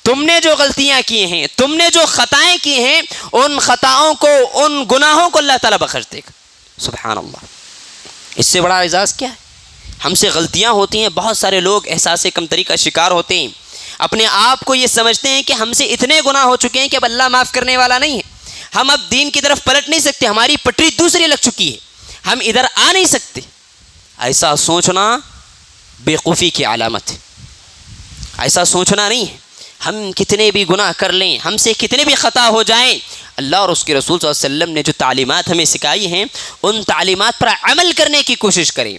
تم نے جو غلطیاں کی ہیں، تم نے جو خطائیں کی ہیں، ان خطاؤں کو، ان گناہوں کو اللہ تعالیٰ بخش دے گا۔ سبحان اللہ۔ اس سے بڑا اعزاز کیا ہے؟ ہم سے غلطیاں ہوتی ہیں، بہت سارے لوگ احساس کمتری کا شکار ہوتے ہیں، اپنے آپ کو یہ سمجھتے ہیں کہ ہم سے اتنے گناہ ہو چکے ہیں کہ اب اللہ معاف کرنے والا نہیں ہے، ہم اب دین کی طرف پلٹ نہیں سکتے، ہماری پٹری دوسری لگ چکی ہے، ہم ادھر آ نہیں سکتے۔ ایسا سوچنا بیوقوفی کی علامت ہے، ایسا سوچنا نہیں ہے۔ ہم کتنے بھی گناہ کر لیں، ہم سے کتنے بھی خطا ہو جائیں، اللہ اور اس کے رسول صلی اللہ علیہ وسلم نے جو تعلیمات ہمیں سکھائی ہیں ان تعلیمات پر عمل کرنے کی کوشش کریں،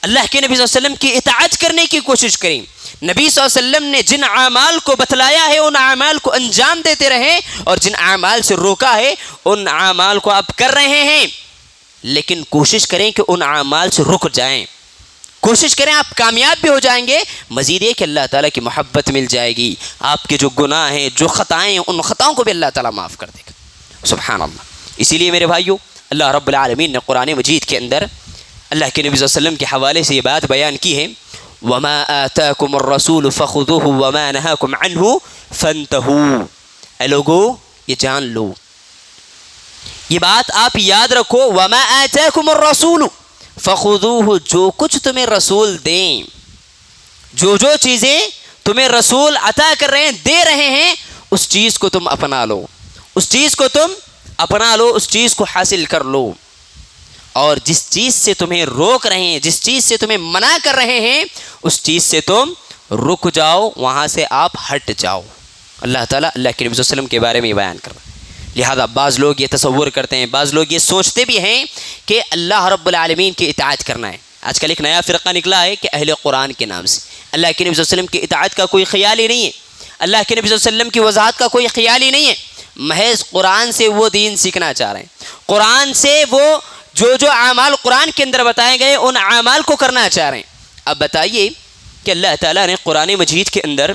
اللہ کے نبی صلی اللہ علیہ وسلم کی اطاعت کرنے کی کوشش کریں۔ نبی صلی اللہ علیہ وسلم نے جن اعمال کو بتلایا ہے ان اعمال کو انجام دیتے رہیں، اور جن اعمال سے روکا ہے ان اعمال کو آپ کر رہے ہیں، لیکن کوشش کریں کہ ان اعمال سے رک جائیں، کوشش کریں، آپ کامیاب بھی ہو جائیں گے، مزید یہ کہ اللہ تعالیٰ کی محبت مل جائے گی، آپ کے جو گناہ ہیں، جو خطائیں ہیں، ان خطاؤں کو بھی اللہ تعالیٰ معاف کر دے گا۔ سبحان اللہ۔ اسی لیے میرے بھائیو، اللہ رب العالمین نے قرآن مجید کے اندر اللہ کے نبی صلی اللہ علیہ وسلم کے حوالے سے یہ بات بیان کی ہے، وَمَا آتَاكُمُ الرَّسُولُ فَخُذُوهُ وَمَا نَهَاكُمْ عَنْهُ فَانْتَهُوا۔ اے لوگو یہ جان لو، یہ بات آپ یاد رکھو، وَمَا آتَاكُمُ الرَّسُولُ فَخُذُوهُ، جو کچھ تمہیں رسول دیں، جو چیزیں تمہیں رسول عطا کر رہے ہیں، دے رہے ہیں، اس چیز کو تم اپنا لو، اس چیز کو تم اپنا لو، اس چیز کو حاصل کر لو، اور جس چیز سے تمہیں روک رہے ہیں، جس چیز سے تمہیں منع کر رہے ہیں، اس چیز سے تم رک جاؤ، وہاں سے آپ ہٹ جاؤ۔ اللہ تعالیٰ اللہ کے نبی صلی اللہ علیہ وسلم کے بارے میں بیان کر رہا ہے۔ لہذا بعض لوگ یہ تصور کرتے ہیں، بعض لوگ یہ سوچتے بھی ہیں کہ اللہ رب العالمین کی اطاعت کرنا ہے۔ آج کل ایک نیا فرقہ نکلا ہے کہ اہل قرآن کے نام سے، اللہ کے نبی صلی اللہ علیہ وسلم کی اطاعت کا کوئی خیال ہی نہیں ہے، اللہ کے نبی صلی اللہ علیہ وسلم کی وضاحت کا کوئی خیال ہی نہیں ہے، محض قرآن سے وہ دین سیکھنا چاہ رہے ہیں، قرآن سے وہ جو اعمال قرآن کے اندر بتائے گئے ان اعمال کو کرنا چاہ رہے ہیں۔ اب بتائیے کہ اللہ تعالیٰ نے قرآن مجید کے اندر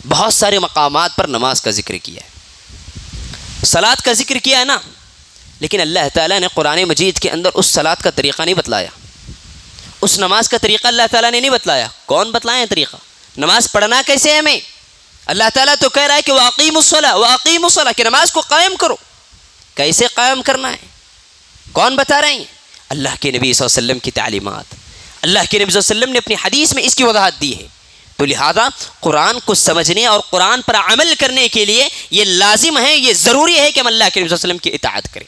بہت سارے مقامات پر نماز کا ذکر کیا ہے، صلاۃ کا ذکر کیا ہے نا، لیکن اللہ تعالیٰ نے قرآن مجید کے اندر اس صلاۃ کا طریقہ نہیں بتلایا، اس نماز کا طریقہ اللہ تعالیٰ نے نہیں بتلایا۔ کون بتلائے ہیں طریقہ؟ نماز پڑھنا کیسے ہے ہمیں؟ اللہ تعالیٰ تو کہہ رہا ہے کہ وَأَقِيمُوا الصَّلَاةَ وَأَقِيمُوا الصَّلَاةَ، کہ نماز کو قائم کرو۔ کیسے قائم کرنا ہے؟ کون بتا رہے ہیں؟ اللہ کے نبی صلی اللہ علیہ وسلم کی تعلیمات، اللہ کے نبی صلی اللہ علیہ وسلم نے اپنی حدیث میں اس کی وضاحت دی ہے۔ تو لہذا قرآن کو سمجھنے اور قرآن پر عمل کرنے کے لیے یہ لازم ہے، یہ ضروری ہے کہ ہم اللہ کے نبی صلی اللہ علیہ وسلم کی اطاعت کریں۔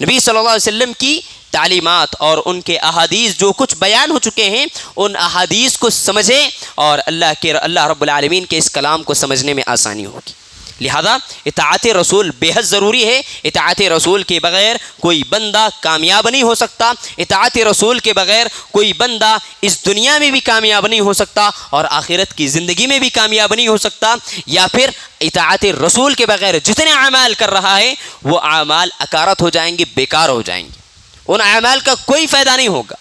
نبی صلی اللہ علیہ وسلم کی تعلیمات اور ان کے احادیث جو کچھ بیان ہو چکے ہیں ان احادیث کو سمجھیں، اور اللہ رب العالمین کے اس کلام کو سمجھنے میں آسانی ہوگی۔ لہذا اطاعت رسول بے حد ضروری ہے، اطاعت رسول کے بغیر کوئی بندہ کامیاب نہیں ہو سکتا، اطاعت رسول کے بغیر کوئی بندہ اس دنیا میں بھی کامیاب نہیں ہو سکتا اور آخرت کی زندگی میں بھی کامیاب نہیں ہو سکتا، یا پھر اطاعت رسول کے بغیر جتنے اعمال کر رہا ہے وہ اعمال اکارت ہو جائیں گے، بیکار ہو جائیں گے، ان اعمال کا کوئی فائدہ نہیں ہوگا۔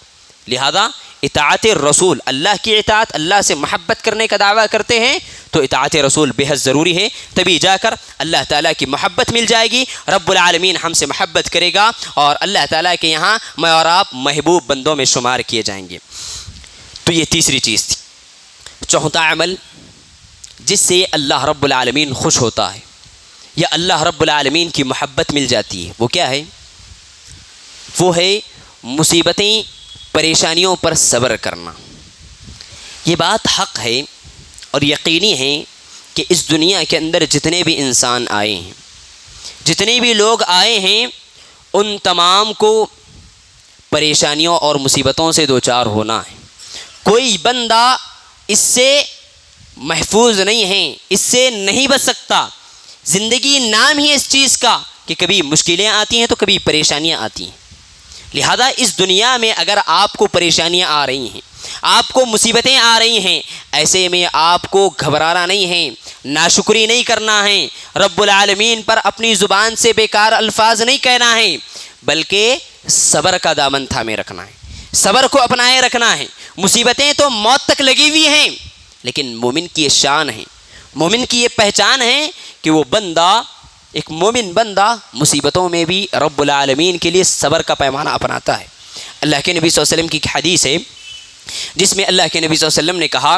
لہذا اطاعت رسول، اللہ کی اطاعت، اللہ سے محبت کرنے کا دعویٰ کرتے ہیں تو اطاعت رسول بے حد ضروری ہے، تبھی جا کر اللہ تعالیٰ کی محبت مل جائے گی، رب العالمین ہم سے محبت کرے گا اور اللہ تعالیٰ کے یہاں میں اور آپ محبوب بندوں میں شمار کیے جائیں گے۔ تو یہ تیسری چیز تھی۔ چوتھا عمل جس سے اللہ رب العالمین خوش ہوتا ہے یا اللہ رب العالمین کی محبت مل جاتی ہے، وہ کیا ہے؟ وہ ہے مصیبتیں، پریشانیوں پر صبر کرنا۔ یہ بات حق ہے اور یقینی ہے کہ اس دنیا کے اندر جتنے بھی انسان آئے ہیں، جتنے بھی لوگ آئے ہیں، ان تمام کو پریشانیوں اور مصیبتوں سے دوچار ہونا ہے۔ کوئی بندہ اس سے محفوظ نہیں ہے، اس سے نہیں بچ سکتا۔ زندگی نام ہی اس چیز کا کہ کبھی مشکلیں آتی ہیں تو کبھی پریشانیاں آتی ہیں۔ لہذا اس دنیا میں اگر آپ کو پریشانیاں آ رہی ہیں، آپ کو مصیبتیں آ رہی ہیں، ایسے میں آپ کو گھبرانا نہیں ہے، ناشکری نہیں کرنا ہے، رب العالمین پر اپنی زبان سے بیکار الفاظ نہیں کہنا ہے، بلکہ صبر کا دامن تھامے رکھنا ہے، صبر کو اپنائے رکھنا ہے۔ مصیبتیں تو موت تک لگی ہوئی ہیں، لیکن مومن کی یہ شان ہے، مومن کی یہ پہچان ہے کہ وہ بندہ، ایک مومن بندہ مصیبتوں میں بھی رب العالمین کے لیے صبر کا پیمانہ اپناتا ہے۔ اللہ کے نبی صلی اللہ علیہ وسلم کی ایک حدیث ہے جس میں اللہ کے نبی صلی اللہ علیہ وسلم نے کہا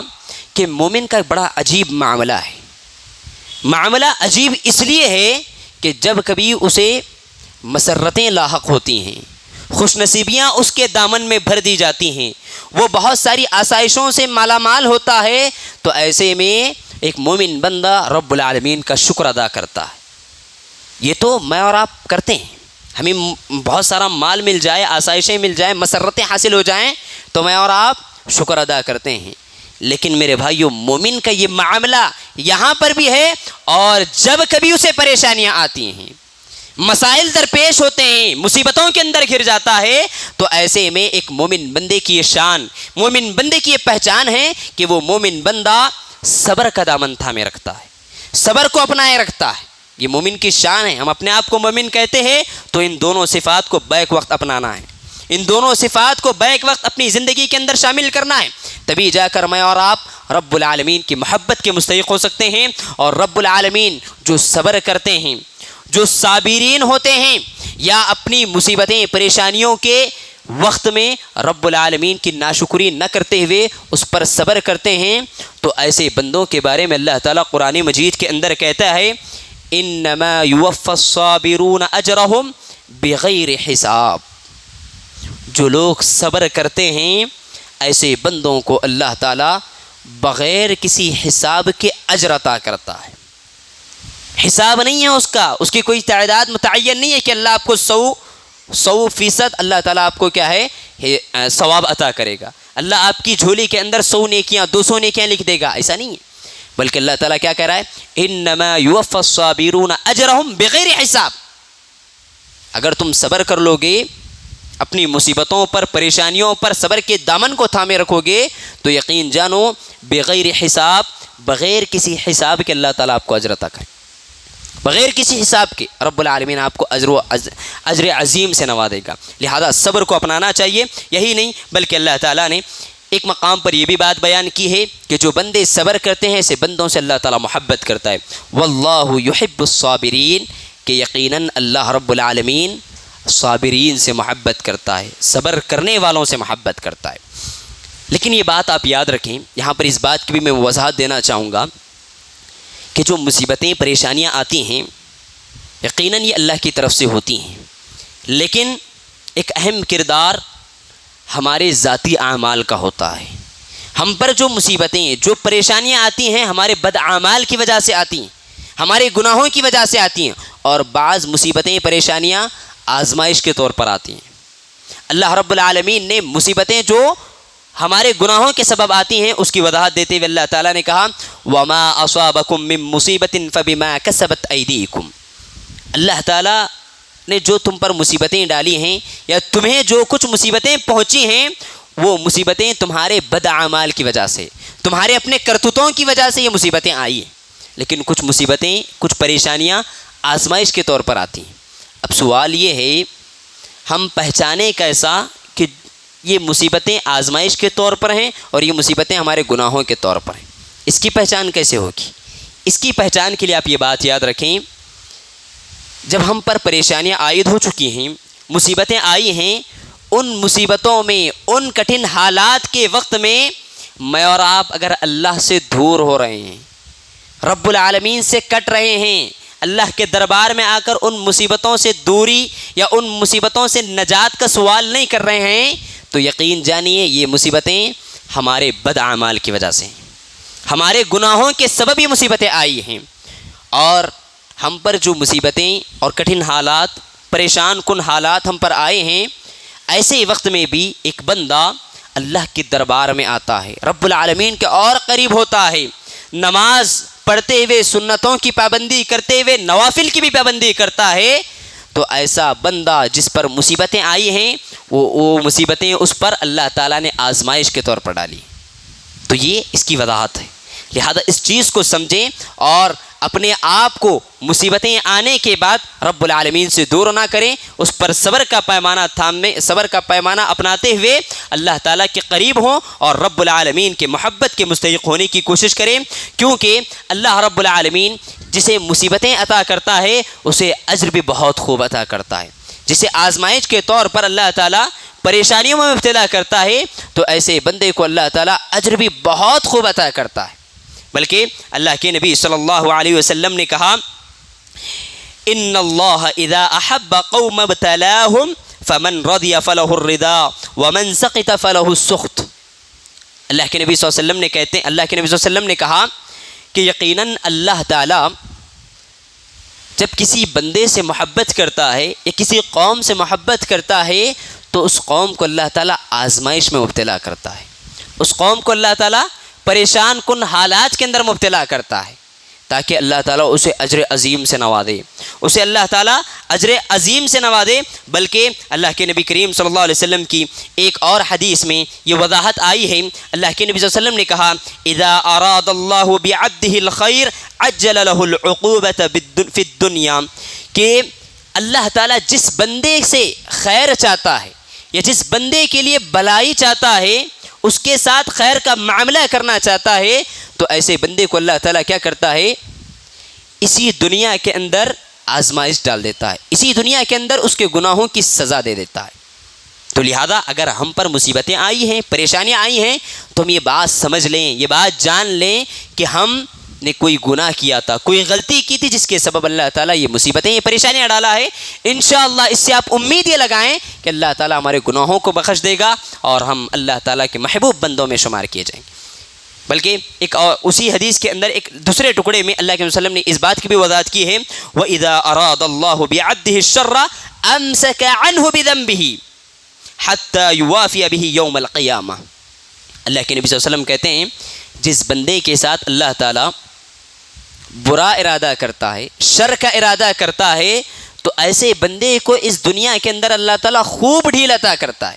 کہ مومن کا بڑا عجیب معاملہ ہے۔ معاملہ عجیب اس لیے ہے کہ جب کبھی اسے مسرتیں لاحق ہوتی ہیں، خوش نصیبیاں اس کے دامن میں بھر دی جاتی ہیں، وہ بہت ساری آسائشوں سے مالا مال ہوتا ہے، تو ایسے میں ایک مومن بندہ رب العالمین کا شکر ادا کرتا ہے۔ یہ تو میں اور آپ کرتے ہیں، ہمیں بہت سارا مال مل جائے، آسائشیں مل جائیں، مسرتیں حاصل ہو جائیں تو میں اور آپ شکر ادا کرتے ہیں، لیکن میرے بھائیو مومن کا یہ معاملہ یہاں پر بھی ہے، اور جب کبھی اسے پریشانیاں آتی ہیں، مسائل درپیش ہوتے ہیں، مصیبتوں کے اندر گھر جاتا ہے، تو ایسے میں ایک مومن بندے کی یہ شان، مومن بندے کی یہ پہچان ہے کہ وہ مومن بندہ صبر کا دامن تھامے رکھتا ہے، صبر کو اپنائے رکھتا ہے۔ یہ مومن کی شان ہے۔ ہم اپنے آپ کو مومن کہتے ہیں تو ان دونوں صفات کو بیک وقت اپنانا ہے، ان دونوں صفات کو بیک وقت اپنی زندگی کے اندر شامل کرنا ہے، تبھی جا کر میں اور آپ رب العالمین کی محبت کے مستحق ہو سکتے ہیں۔ اور رب العالمین جو صبر کرتے ہیں، جو صابرین ہوتے ہیں، یا اپنی مصیبتیں پریشانیوں کے وقت میں رب العالمین کی ناشکری نہ کرتے ہوئے اس پر صبر کرتے ہیں، تو ایسے بندوں کے بارے میں اللہ تعالیٰ قرآن مجید کے اندر کہتا ہے انما یوفی الصابرون اجرہم بغیر حساب۔ جو لوگ صبر کرتے ہیں ایسے بندوں کو اللہ تعالیٰ بغیر کسی حساب کے اجر عطا کرتا ہے۔ حساب نہیں ہے اس کی کوئی تعداد متعین نہیں ہے کہ اللہ آپ کو 100% اللہ تعالیٰ آپ کو کیا ہے ثواب عطا کرے گا، اللہ آپ کی جھولی کے اندر 100 نیکیاں 200 نیکیاں لکھ دے گا، ایسا نہیں ہے، بلکہ اللہ تعالیٰ کیا کہہ رہا ہے انما یوفی الصابرون اجرہم بغیر حساب۔ اگر تم صبر کر لو گے، اپنی مصیبتوں پر پریشانیوں پر صبر کے دامن کو تھامے رکھو گے، تو یقین جانو بغیر حساب، بغیر کسی حساب کے اللہ تعالیٰ آپ کو اجر عطا کرے، بغیر کسی حساب کے رب العالمین آپ کو اجر عظیم سے نوازے گا۔ لہذا صبر کو اپنانا چاہیے۔ یہی نہیں بلکہ اللہ تعالیٰ نے ایک مقام پر یہ بھی بات بیان کی ہے کہ جو بندے صبر کرتے ہیں ایسے بندوں سے اللہ تعالیٰ محبت کرتا ہے۔ واللہ یحب الصابرین، کہ یقیناً اللہ رب العالمین صابرین سے محبت کرتا ہے، صبر کرنے والوں سے محبت کرتا ہے۔ لیکن یہ بات آپ یاد رکھیں، یہاں پر اس بات کی بھی میں وضاحت دینا چاہوں گا کہ جو مصیبتیں پریشانیاں آتی ہیں یقیناً یہ اللہ کی طرف سے ہوتی ہیں، لیکن ایک اہم کردار ہمارے ذاتی اعمال کا ہوتا ہے۔ ہم پر جو مصیبتیں جو پریشانیاں آتی ہیں ہمارے بد اعمال کی وجہ سے آتی ہیں، ہمارے گناہوں کی وجہ سے آتی ہیں، اور بعض مصیبتیں پریشانیاں آزمائش کے طور پر آتی ہیں۔ اللہ رب العالمین نے مصیبتیں جو ہمارے گناہوں کے سبب آتی ہیں اس کی وضاحت دیتے ہوئے اللہ تعالیٰ نے کہا وَمَا أَصَابَكُم مِّن مُّصِيبَةٍ فَبِمَا كَسَبَتْ أَيْدِيكُمْ۔ اللہ تعالیٰ نے جو تم پر مصیبتیں ڈالی ہیں یا تمہیں جو کچھ مصیبتیں پہنچی ہیں وہ مصیبتیں تمہارے بد اعمال کی وجہ سے، تمہارے اپنے کرتوتوں کی وجہ سے یہ مصیبتیں آئی ہیں۔ لیکن کچھ مصیبتیں کچھ پریشانیاں آزمائش کے طور پر آتی ہیں۔ اب سوال یہ ہے ہم پہچانے کیسا کہ یہ مصیبتیں آزمائش کے طور پر ہیں اور یہ مصیبتیں ہمارے گناہوں کے طور پر ہیں؟ اس کی پہچان کیسے ہوگی؟ اس کی پہچان کے لیے آپ یہ بات یاد رکھیں، جب ہم پر پریشانیاں عائد ہو چکی ہیں، مصیبتیں آئی ہیں، ان مصیبتوں میں ان کٹھن حالات کے وقت میں میں اور آپ اگر اللہ سے دور ہو رہے ہیں، رب العالمین سے کٹ رہے ہیں، اللہ کے دربار میں آ کر ان مصیبتوں سے دوری یا ان مصیبتوں سے نجات کا سوال نہیں کر رہے ہیں، تو یقین جانیے یہ مصیبتیں ہمارے بد اعمال کی وجہ سے ہیں، ہمارے گناہوں کے سبب یہ مصیبتیں آئی ہیں۔ اور ہم پر جو مصیبتیں اور کٹھن حالات، پریشان کن حالات ہم پر آئے ہیں، ایسے وقت میں بھی ایک بندہ اللہ کے دربار میں آتا ہے، رب العالمین کے اور قریب ہوتا ہے، نماز پڑھتے ہوئے سنتوں کی پابندی کرتے ہوئے نوافل کی بھی پابندی کرتا ہے، تو ایسا بندہ جس پر مصیبتیں آئی ہیں وہ مصیبتیں اس پر اللہ تعالیٰ نے آزمائش کے طور پر ڈالی، تو یہ اس کی وضاحت ہے۔ لہذا اس چیز کو سمجھیں اور اپنے آپ کو مصیبتیں آنے کے بعد رب العالمین سے دور نہ کریں، اس پر صبر کا پیمانہ اپناتے ہوئے اللہ تعالیٰ کے قریب ہوں اور رب العالمین کے محبت کے مستحق ہونے کی کوشش کریں، کیونکہ اللہ رب العالمین جسے مصیبتیں عطا کرتا ہے اسے اجر بھی بہت خوب عطا کرتا ہے۔ جسے آزمائش کے طور پر اللہ تعالیٰ پریشانیوں میں مبتلا کرتا ہے تو ایسے بندے کو اللہ تعالیٰ اجر بھی بہت خوب عطا کرتا ہے۔ بلکہ اللہ کے نبی صلی اللہ علیہ وسلم نے کہا ان اللہ اذا احب قوم ابتلاهم فمن رضی فلہ الرضا ومن سقط فلہ السخط۔ اللہ کے نبی صلی اللہ علیہ وسلم نے کہتے ہیں، اللہ کے نبی صلی اللہ علیہ وسلم نے کہا کہ یقیناً اللہ تعالیٰ جب کسی بندے سے محبت کرتا ہے یا کسی قوم سے محبت کرتا ہے تو اس قوم کو اللہ تعالیٰ آزمائش میں مبتلا کرتا ہے، اس قوم کو اللہ تعالیٰ پریشان کن حالات کے اندر مبتلا کرتا ہے تاکہ اللہ تعالیٰ اسے اجر عظیم سے نوازے، اسے اللہ تعالیٰ اجر عظیم سے نوازے۔ بلکہ اللہ کے نبی کریم صلی اللہ علیہ وسلم کی ایک اور حدیث میں یہ وضاحت آئی ہے، اللہ کے نبی صلی اللہ علیہ وسلم نے کہا اذا اراد اللہ بعبده الخیر عجل له العقوبة فی الدنیا، کہ اللہ تعالیٰ جس بندے سے خیر چاہتا ہے یا جس بندے کے لیے بھلائی چاہتا ہے، اس کے ساتھ خیر کا معاملہ کرنا چاہتا ہے، تو ایسے بندے کو اللہ تعالیٰ کیا کرتا ہے، اسی دنیا کے اندر آزمائش ڈال دیتا ہے، اسی دنیا کے اندر اس کے گناہوں کی سزا دے دیتا ہے۔ تو لہذا اگر ہم پر مصیبتیں آئی ہیں، پریشانیاں آئی ہیں، تو ہم یہ بات سمجھ لیں، یہ بات جان لیں کہ ہم نے کوئی گناہ کیا تھا، کوئی غلطی کی تھی جس کے سبب اللہ تعالیٰ یہ مصیبتیں، یہ پریشانیاں ڈالا ہے۔ انشاءاللہ اس سے آپ امید یہ لگائیں کہ اللہ تعالیٰ ہمارے گناہوں کو بخش دے گا اور ہم اللہ تعالیٰ کے محبوب بندوں میں شمار کیے جائیں گے۔ بلکہ ایک اور اسی حدیث کے اندر ایک دوسرے ٹکڑے میں اللہ کے وسلم نے اس بات کی بھی وضاحت کی ہے وَإِذَا أَرَادَ اللَّهُ بِعَبْدِهِ الشَّرَّ أَمْسَكَ عَنْهُ بِذَنبِهِ حَتَّى يُوَافِيَ بِهِ يَوْمَ الْقِيَامَةِ۔ اللہ کے نبی صلی اللہ علیہ وسلم کہتے ہیں جس بندے کے ساتھ اللہ تعالیٰ برا ارادہ کرتا ہے، شر کا ارادہ کرتا ہے، تو ایسے بندے کو اس دنیا کے اندر اللہ تعالیٰ خوب ڈھیل عطا کرتا ہے،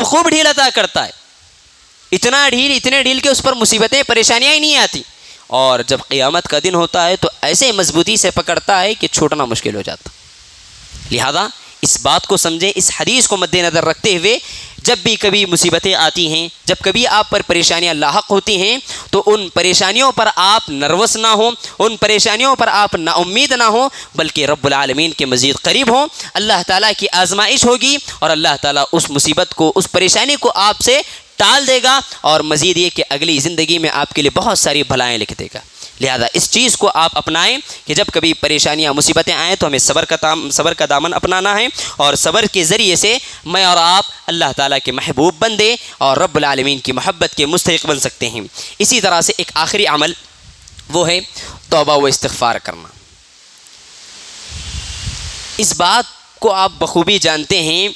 خوب ڈھیل عطا کرتا ہے، اتنے ڈھیل کے اس پر مصیبتیں پریشانیاں ہی نہیں آتی، اور جب قیامت کا دن ہوتا ہے تو ایسے مضبوطی سے پکڑتا ہے کہ چھوٹنا مشکل ہو جاتا۔ لہذا اس بات کو سمجھیں، اس حدیث کو مد نظر رکھتے ہوئے جب بھی کبھی مصیبتیں آتی ہیں، جب کبھی آپ پر پریشانیاں لاحق ہوتی ہیں، تو ان پریشانیوں پر آپ نروس نہ ہوں، ان پریشانیوں پر آپ نا امید نہ ہوں، بلکہ رب العالمین کے مزید قریب ہوں۔ اللہ تعالیٰ کی آزمائش ہوگی اور اللہ تعالیٰ اس مصیبت کو، اس پریشانی کو آپ سے ٹال دے گا، اور مزید یہ کہ اگلی زندگی میں آپ کے لیے بہت ساری بھلائیں لکھ دے گا۔ لہذا اس چیز کو آپ اپنائیں کہ جب کبھی پریشانیاں مصیبتیں آئیں تو ہمیں صبر کا دامن اپنانا ہے، اور صبر کے ذریعے سے میں اور آپ اللہ تعالیٰ کے محبوب بندے اور رب العالمین کی محبت کے مستحق بن سکتے ہیں۔ اسی طرح سے ایک آخری عمل وہ ہے توبہ و استغفار کرنا۔ اس بات کو آپ بخوبی جانتے ہیں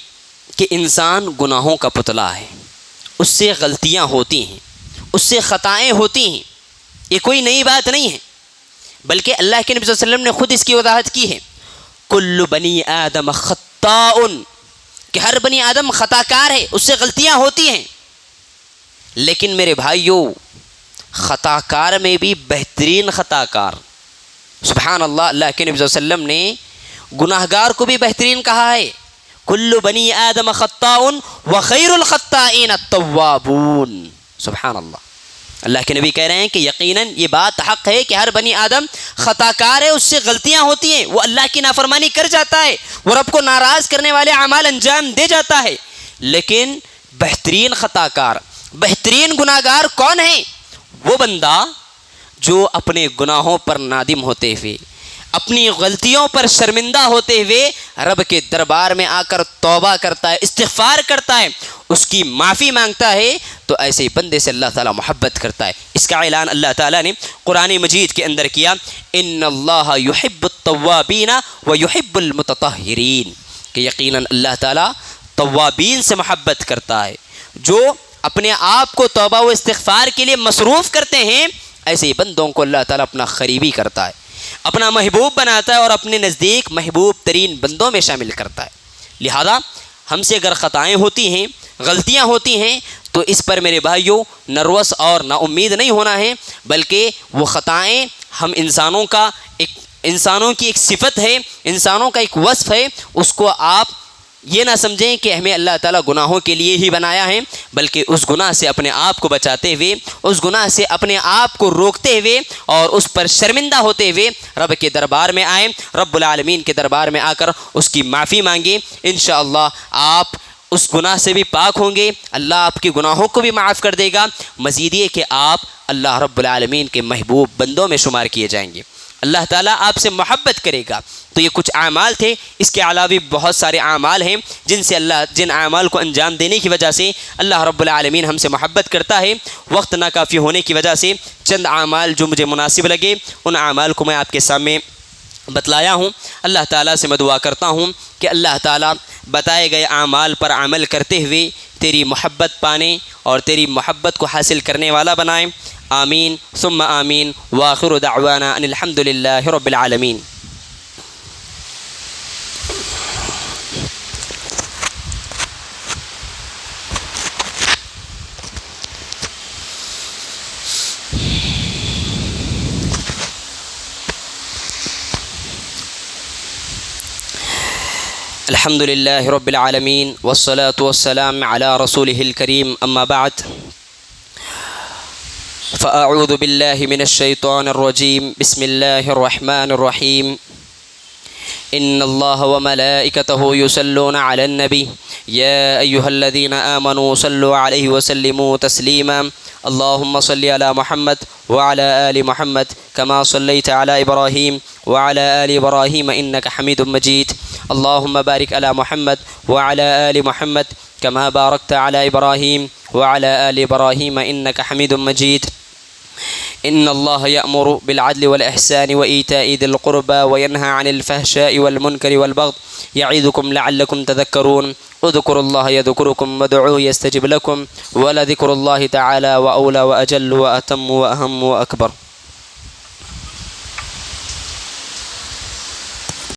کہ انسان گناہوں کا پتلا ہے، اس سے غلطیاں ہوتی ہیں، اس سے خطائیں ہوتی ہیں، یہ کوئی نئی بات نہیں ہے، بلکہ اللہ کے نبی صلی اللہ علیہ وسلم نے خود اس کی وضاحت کی ہے کل بنی آدم خطاء، کہ ہر بنی آدم خطا کار ہے، اس سے غلطیاں ہوتی ہیں، لیکن میرے بھائیوں خطا کار میں بھی بہترین خطا کار، سبحان اللہ، اللہ کے نبی صلی اللہ علیہ وسلم نے گناہ گار کو بھی بہترین کہا ہے، کل بنی آدم خطاء وخیر الخطائین التوابون۔ سبحان اللہ، اللہ کے نبی کہہ رہے ہیں کہ یقیناً یہ بات حق ہے کہ ہر بنی آدم خطا کار ہے، اس سے غلطیاں ہوتی ہیں، وہ اللہ کی نافرمانی کر جاتا ہے، وہ رب کو ناراض کرنے والے اعمال انجام دے جاتا ہے، لیکن بہترین خطا کار، بہترین گناہ گار کون ہے؟ وہ بندہ جو اپنے گناہوں پر نادم ہوتے ہوئے، اپنی غلطیوں پر شرمندہ ہوتے ہوئے رب کے دربار میں آ کر توبہ کرتا ہے، استغفار کرتا ہے، اس کی معافی مانگتا ہے، تو ایسے بندے سے اللہ تعالیٰ محبت کرتا ہے۔ اس کا اعلان اللہ تعالیٰ نے قرآن مجید کے اندر کیا ان اللہ یحب التوابین ویحب المتطہرین، کہ یقیناً اللہ تعالیٰ توابین سے محبت کرتا ہے، جو اپنے آپ کو توبہ و استغفار کے لیے مصروف کرتے ہیں، ایسے بندوں کو اللہ تعالیٰ اپنا قریبی کرتا ہے، اپنا محبوب بناتا ہے اور اپنے نزدیک محبوب ترین بندوں میں شامل کرتا ہے۔ لہذا ہم سے اگر خطائیں ہوتی ہیں، غلطیاں ہوتی ہیں، تو اس پر میرے بھائیوں نروس اور نا امید نہیں ہونا ہے، بلکہ وہ خطائیں ہم انسانوں کی ایک صفت ہے، انسانوں کا ایک وصف ہے، اس کو آپ یہ نہ سمجھیں کہ ہمیں اللہ تعالیٰ گناہوں کے لیے ہی بنایا ہے، بلکہ اس گناہ سے اپنے آپ کو بچاتے ہوئے، اس گناہ سے اپنے آپ کو روکتے ہوئے اور اس پر شرمندہ ہوتے ہوئے رب کے دربار میں آئیں، رب العالمین کے دربار میں آ کر اس کی معافی مانگیں۔ انشاءاللہ آپ اس گناہ سے بھی پاک ہوں گے، اللہ آپ کے گناہوں کو بھی معاف کر دے گا، مزید یہ کہ آپ اللہ رب العالمین کے محبوب بندوں میں شمار کیے جائیں گے۔ اللہ تعالیٰ آپ سے محبت کرے گا۔ تو یہ کچھ اعمال تھے، اس کے علاوہ بھی بہت سارے اعمال ہیں جن اعمال کو انجام دینے کی وجہ سے اللہ رب العالمین ہم سے محبت کرتا ہے۔ وقت ناکافی ہونے کی وجہ سے چند اعمال جو مجھے مناسب لگے ان اعمال کو میں آپ کے سامنے بتلایا ہوں۔ اللہ تعالیٰ سے میں دعا کرتا ہوں کہ اللہ تعالیٰ بتائے گئے اعمال پر عمل کرتے ہوئے تیری محبت پانے اور تیری محبت کو حاصل کرنے والا بنائیں۔ آمین ثم آمین، وآخر دعوانا ان الحمد للہ رب العالمین۔ الحمد لله رب العالمين والصلاة والسلام على رسوله الكريم، أما بعد، فأعوذ بالله من الشيطان الرجيم، بسم الله الرحمن الرحيم، إن الله وملائكته يصلون على النبي يا أيها الذين آمنوا صلوا عليه وسلموا تسليما، اللهم صل على محمد وعلى آل محمد كما صليت على إبراهيم وعلى آل إبراهيم إنك حميد مجيد، اللهم بارك على محمد وعلى آل محمد كما باركت على إبراهيم وعلى آل إبراهيم إنك حميد مجيد، إن الله يأمر بالعدل والإحسان وإيتاء ذي القربى وينهى عن الفحشاء والمنكر والبغي يعظكم لعلكم تذكرون، اذكروا الله يذكركم وادعوه يستجب لكم، ولذكر الله تعالى وأولى وأجل وأتم وأهم وأكبر۔